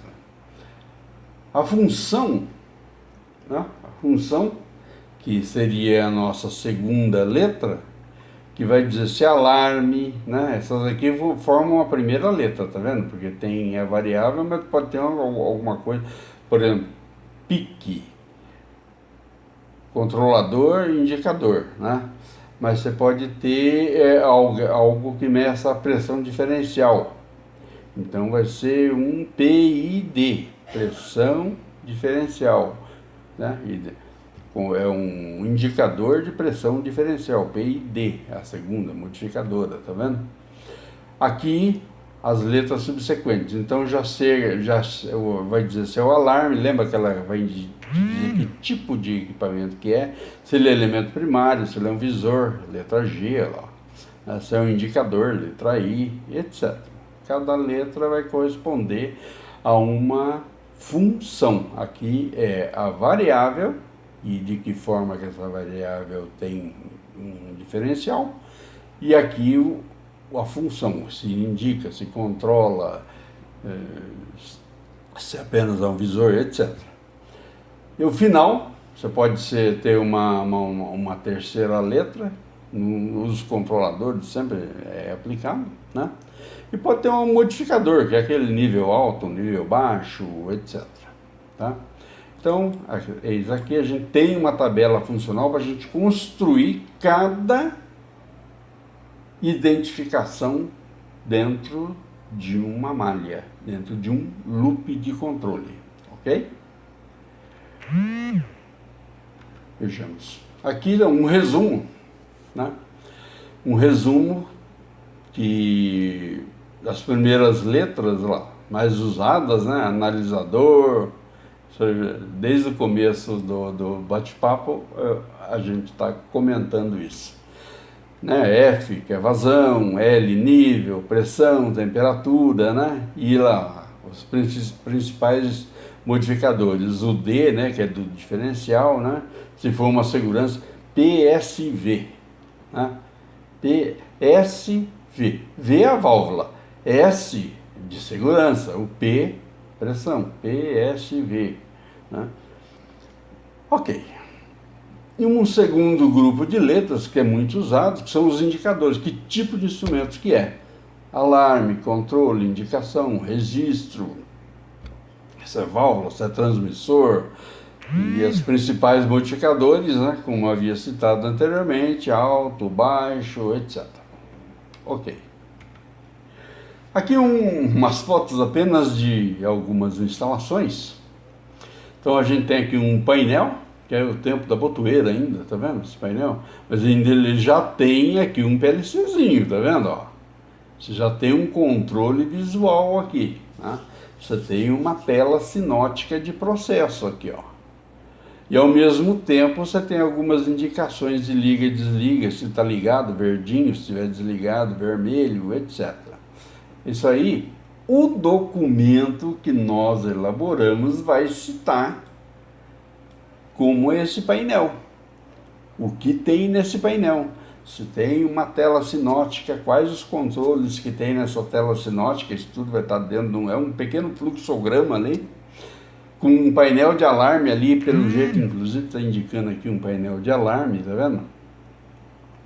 A: A função, né? A função, que seria a nossa segunda letra, que vai dizer se alarme, né? Essas aqui formam a primeira letra, tá vendo? Porque tem a variável, mas pode ter alguma coisa, por exemplo, pique, controlador e indicador, né? Mas você pode ter algo que meça a pressão diferencial. Então vai ser um PID, pressão diferencial, né? É um indicador de pressão diferencial, PID, a segunda modificadora, tá vendo? Aqui as letras subsequentes, então já vai dizer se é o alarme, lembra que ela vai dizer que tipo de equipamento que é, se ele é elemento primário, se ele é um visor, letra G, lá, se é um indicador, letra I, etc. Cada letra vai corresponder a uma função. Aqui é a variável, e de que forma que essa variável tem um diferencial, e aqui a função, se indica, se controla, se apenas é um visor, etc. E o final, você pode ter uma terceira letra, nos controladores sempre é aplicado, né? E pode ter um modificador, que é aquele nível alto, nível baixo, etc. Tá? Então, eis aqui a gente tem uma tabela funcional para a gente construir cada identificação dentro de uma malha, dentro de um loop de controle, ok? Vejamos. Aqui é um resumo, né? Um resumo das primeiras letras lá, mais usadas, né? Analisador, desde o começo do bate-papo a gente está comentando isso, né? F, que é vazão, L, nível, pressão, temperatura, né? E lá, os principais modificadores, o D, né, que é do diferencial, né? Se for uma segurança, PSV, né? PSV, V é a válvula, S de segurança, o P, pressão, PSV, né? Ok. E um segundo grupo de letras que é muito usado, que são os indicadores. Que tipo de instrumentos que é? Alarme, controle, indicação, registro, se é válvula, se é transmissor, e os principais modificadores, né, como havia citado anteriormente, alto, baixo, etc. Ok. Aqui umas fotos apenas de algumas instalações. Então a gente tem aqui um painel, que é o tempo da botoeira ainda, tá vendo esse painel? Mas ainda ele já tem aqui um PLCzinho, tá vendo? Ó? Você já tem um controle visual aqui, né? Você tem uma tela sinótica de processo aqui, ó. E ao mesmo tempo você tem algumas indicações de liga e desliga, se está ligado, verdinho, se estiver desligado, vermelho, etc. Isso aí, o documento que nós elaboramos vai citar como esse painel. O que tem nesse painel? Se tem uma tela sinótica, quais os controles que tem nessa tela sinótica, isso tudo vai estar dentro de um pequeno fluxograma ali, com um painel de alarme ali, pelo jeito, inclusive está indicando aqui um painel de alarme, tá vendo?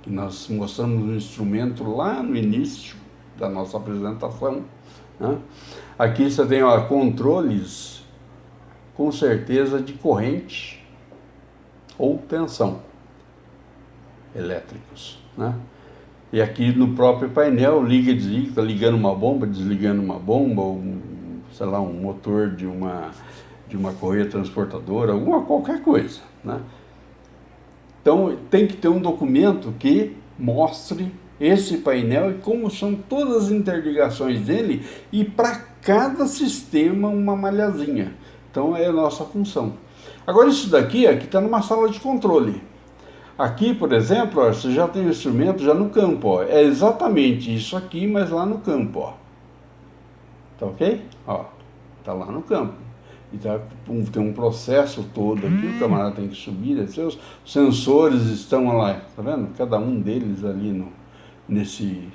A: Que nós mostramos um instrumento lá no início da nossa apresentação, né? Aqui você tem, ó, controles com certeza de corrente ou tensão elétricos, né? E aqui no próprio painel liga e desliga, tá ligando uma bomba, desligando uma bomba, ou sei lá, um motor de uma correia transportadora, qualquer coisa, né? Então tem que ter um documento que mostre esse painel e como são todas as interligações dele, e para cada sistema uma malhazinha. Então é a nossa função. Agora isso daqui está numa sala de controle. Aqui, por exemplo, ó, você já tem o instrumento já no campo. Ó. É exatamente isso aqui, mas lá no campo. Ó. Tá ok? Ó, tá lá no campo. E tem um processo todo aqui, o camarada tem que subir, descer, os sensores estão lá, tá vendo? Cada um deles ali nesse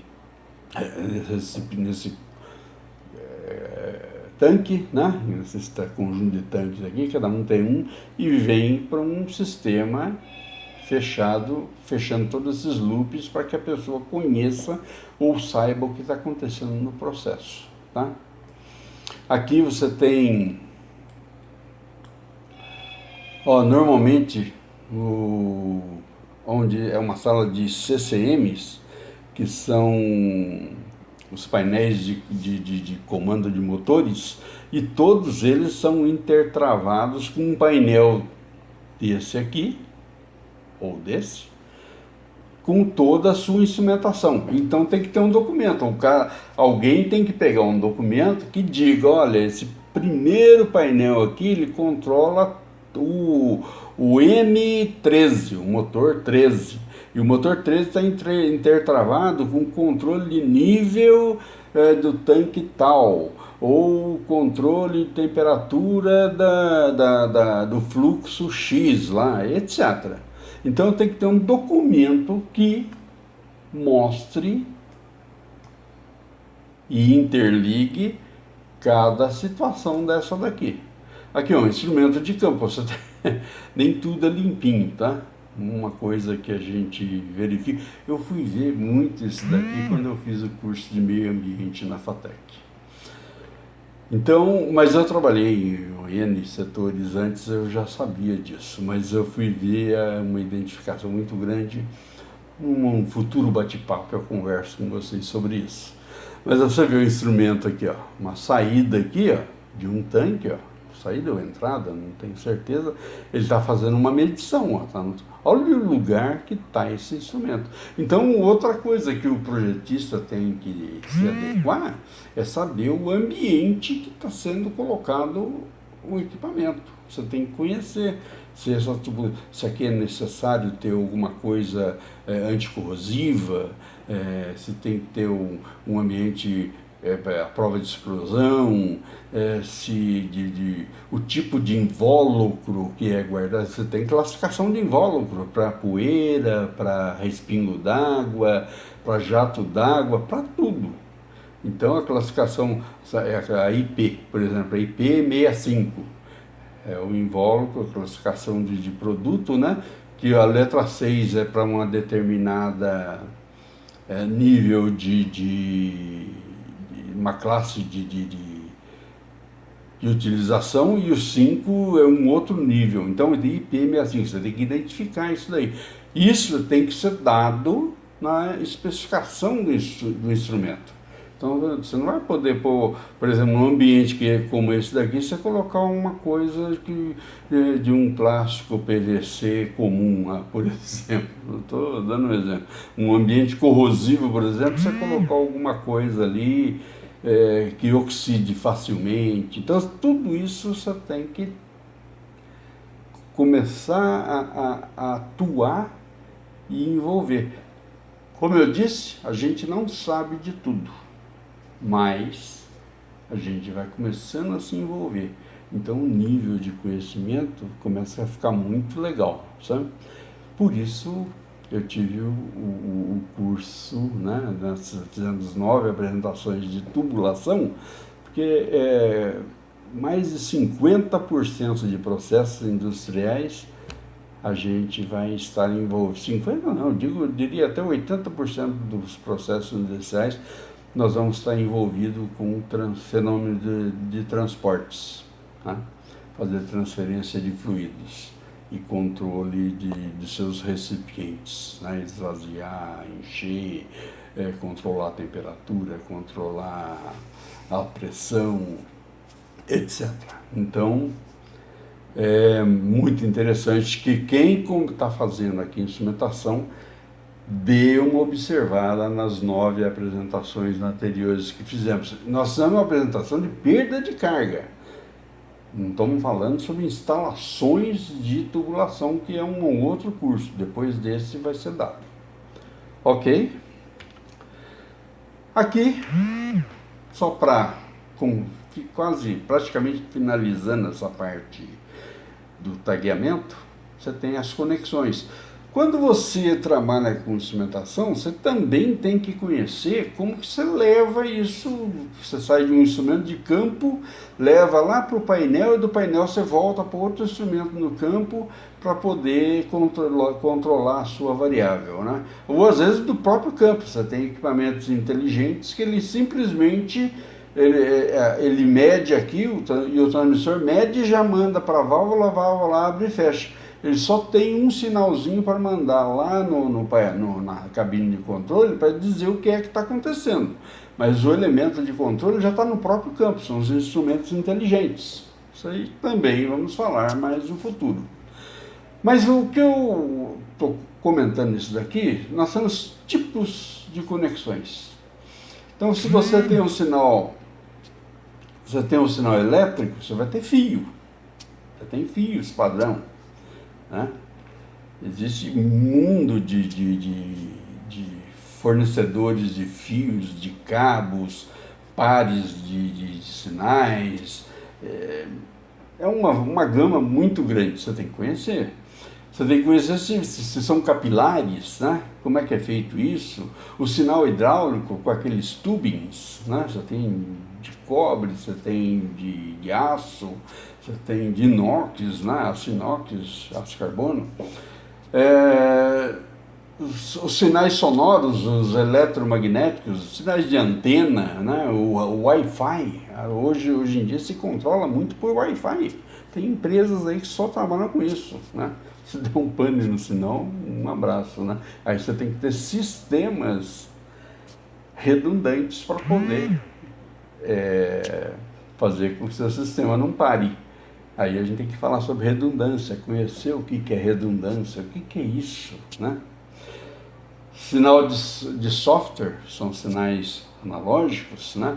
A: tanque, né? Nesse conjunto de tanques aqui, cada um tem um, e vem para um sistema fechado, fechando todos esses loops para que a pessoa conheça ou saiba o que está acontecendo no processo, tá? Aqui você tem, ó, normalmente, onde é uma sala de CCMs, que são os painéis de comando de motores, e todos eles são intertravados com um painel desse aqui, ou desse, com toda a sua instrumentação. Então tem que ter um documento. Alguém tem que pegar um documento que diga, olha, esse primeiro painel aqui, ele controla o M13, o motor 13. E o motor 13 está intertravado com controle de nível do tanque tal, ou controle de temperatura do fluxo X lá, etc. Então tem que ter um documento que mostre e interligue cada situação dessa daqui. Aqui, ó, um instrumento de campo, você tem, nem tudo é limpinho, tá? Uma coisa que a gente verifica, eu fui ver muito isso daqui quando eu fiz o curso de meio ambiente na FATEC. Então, mas eu trabalhei em N setores antes, eu já sabia disso, mas eu fui ver uma identificação muito grande. Num futuro bate-papo eu converso com vocês sobre isso. Mas você vê o instrumento aqui, ó, uma saída aqui, ó, de um tanque, ó, saída ou entrada, não tenho certeza, ele está fazendo uma medição, ó, tá olha o lugar que está esse instrumento. Então, outra coisa que o projetista tem que se adequar é saber o ambiente que está sendo colocado o equipamento. Você tem que conhecer se aqui é necessário ter alguma coisa anticorrosiva, se tem que ter um ambiente a prova de explosão, o tipo de invólucro que é guardado. Você tem classificação de invólucro para poeira, para respingo d'água, para jato d'água, para tudo. Então a classificação, a IP, por exemplo, a IP65, é o invólucro, a classificação de produto, né? Que a letra 6 é para uma determinada nível de uma classe de utilização, e o 5 é um outro nível. Então, de IP65, você tem que identificar isso daí. Isso tem que ser dado na especificação do instrumento. Então, você não vai poder pôr, por exemplo, num ambiente que é como esse daqui, você colocar uma coisa de um plástico PVC comum, por exemplo. Estou dando um exemplo. Um ambiente corrosivo, por exemplo, você colocar alguma coisa ali que oxide facilmente. Então, tudo isso você tem que começar a atuar e envolver. Como eu disse, a gente não sabe de tudo, mas a gente vai começando a se envolver. Então o nível de conhecimento começa a ficar muito legal, sabe? Por isso eu tive o curso, né? Nós fizemos 9 apresentações de tubulação, porque mais de 50% de processos industriais a gente vai estar envolvido. 50% não, eu diria até 80% dos processos industriais nós vamos estar envolvidos com o fenômeno de transportes, né? fazer transferência de fluidos e controle de seus recipientes, né? Esvaziar, encher, controlar a temperatura, controlar a pressão, etc. Então, é muito interessante que quem está fazendo aqui instrumentação dê uma observada nas 9 apresentações anteriores que fizemos. Nós fizemos uma apresentação de perda de carga. Não estamos falando sobre instalações de tubulação, que é um outro curso. Depois desse vai ser dado. Ok? Aqui, só para quase praticamente finalizando essa parte do tagueamento, você tem as conexões. Quando você trabalha com instrumentação, você também tem que conhecer como que você leva isso. Você sai de um instrumento de campo, leva lá para o painel, e do painel você volta para outro instrumento no campo para poder controlar a sua variável, né? Ou às vezes do próprio campo, você tem equipamentos inteligentes que ele simplesmente ele mede aqui, e o transmissor mede e já manda para a válvula abre e fecha. Ele só tem um sinalzinho para mandar lá na cabine de controle para dizer o que é que está acontecendo. Mas o elemento de controle já está no próprio campo, são os instrumentos inteligentes. Isso aí também vamos falar mais no futuro. Mas o que eu estou comentando isso daqui, nós temos tipos de conexões. Então, se você tem um sinal elétrico, você vai ter fio. Você tem fios padrão. Né? Existe um mundo de fornecedores de fios, de cabos, pares de sinais. É uma gama muito grande, você tem que conhecer. Você tem que conhecer se são capilares, né? Como é que é feito isso. O sinal hidráulico com aqueles tubings, né? Você tem de cobre, você tem de aço, você tem de inox, né? Aço inox, aço carbono. Os sinais sonoros, os eletromagnéticos, os sinais de antena, né? O Wi-Fi. Hoje em dia se controla muito por Wi-Fi. Tem empresas aí que só trabalham com isso, né? Se der um pane no sinal, um abraço, né? Aí você tem que ter sistemas redundantes para poder fazer com que o seu sistema não pare. Aí a gente tem que falar sobre redundância, conhecer o que é redundância, o que é isso, né? Sinal de software são sinais analógicos, né?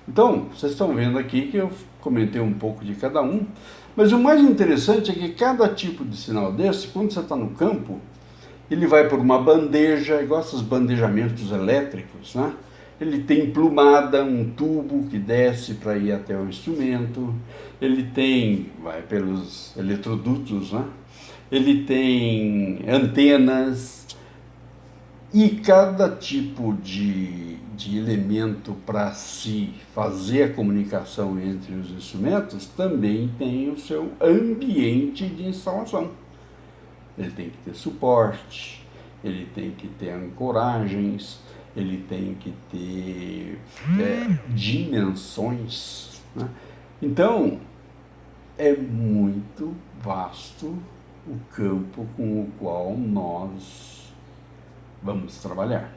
A: Então, vocês estão vendo aqui que eu comentei um pouco de cada um, mas o mais interessante é que cada tipo de sinal desse, quando você está no campo, ele vai por uma bandeja, igual esses bandejamentos elétricos, né? Ele tem plumada, um tubo que desce para ir até o instrumento, vai pelos eletrodutos, né? Ele tem antenas, e cada tipo de elemento para se fazer a comunicação entre os instrumentos também tem o seu ambiente de instalação. Ele tem que ter suporte, ele tem que ter ancoragens, ele tem que ter dimensões, né? Então, é muito vasto o campo com o qual nós vamos trabalhar.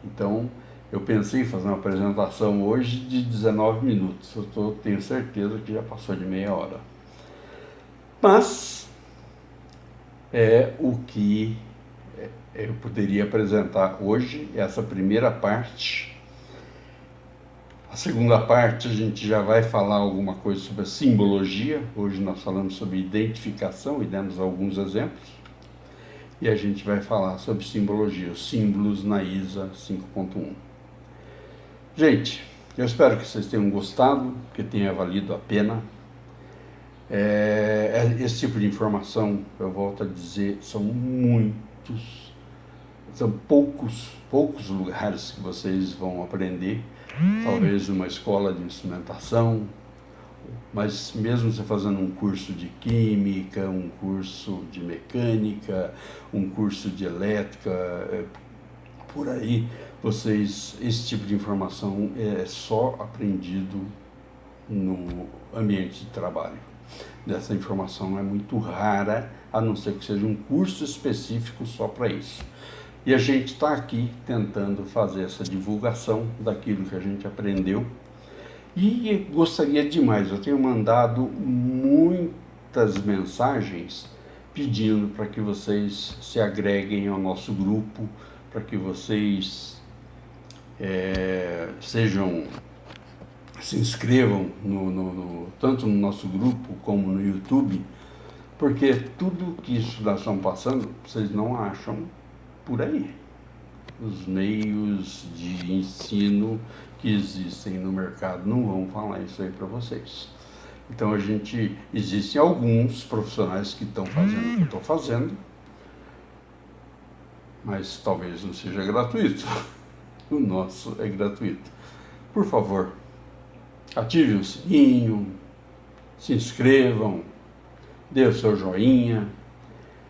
A: Então, eu pensei em fazer uma apresentação hoje de 19 minutos. Tenho certeza que já passou de meia hora. Mas é o que eu poderia apresentar hoje, essa primeira parte. A segunda parte a gente já vai falar alguma coisa sobre a simbologia. Hoje nós falamos sobre identificação e demos alguns exemplos. E a gente vai falar sobre simbologia, os símbolos na ISA 5.1. Gente, eu espero que vocês tenham gostado, que tenha valido a pena. Esse tipo de informação, eu volto a dizer, são poucos lugares que vocês vão aprender. Talvez uma escola de instrumentação, mas mesmo você fazendo um curso de química, um curso de mecânica, um curso de elétrica, por aí, esse tipo de informação é só aprendido no ambiente de trabalho. dessa informação é muito rara, a não ser que seja um curso específico só para isso. E a gente está aqui tentando fazer essa divulgação daquilo que a gente aprendeu. E gostaria demais, eu tenho mandado muitas mensagens pedindo para que vocês se agreguem ao nosso grupo, para que vocês se inscrevam tanto no nosso grupo como no YouTube, porque tudo que isso nós estamos passando, vocês não acham por aí. Os meios de ensino que existem no mercado não vão falar isso aí para vocês. Então existem alguns profissionais que estão fazendo o que eu estou fazendo, mas talvez não seja gratuito. O nosso é gratuito. Por favor, ative o sininho, se inscrevam, dê o seu joinha.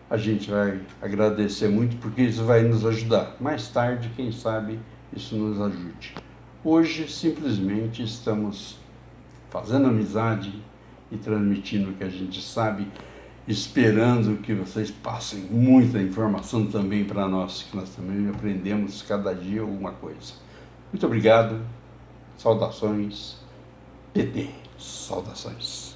A: A gente vai agradecer muito porque isso vai nos ajudar. Mais tarde, quem sabe, isso nos ajude. Hoje, simplesmente, estamos fazendo amizade e transmitindo o que a gente sabe, esperando que vocês passem muita informação também para nós, que nós também aprendemos cada dia alguma coisa. Muito obrigado. Saudações. PT. Saudações.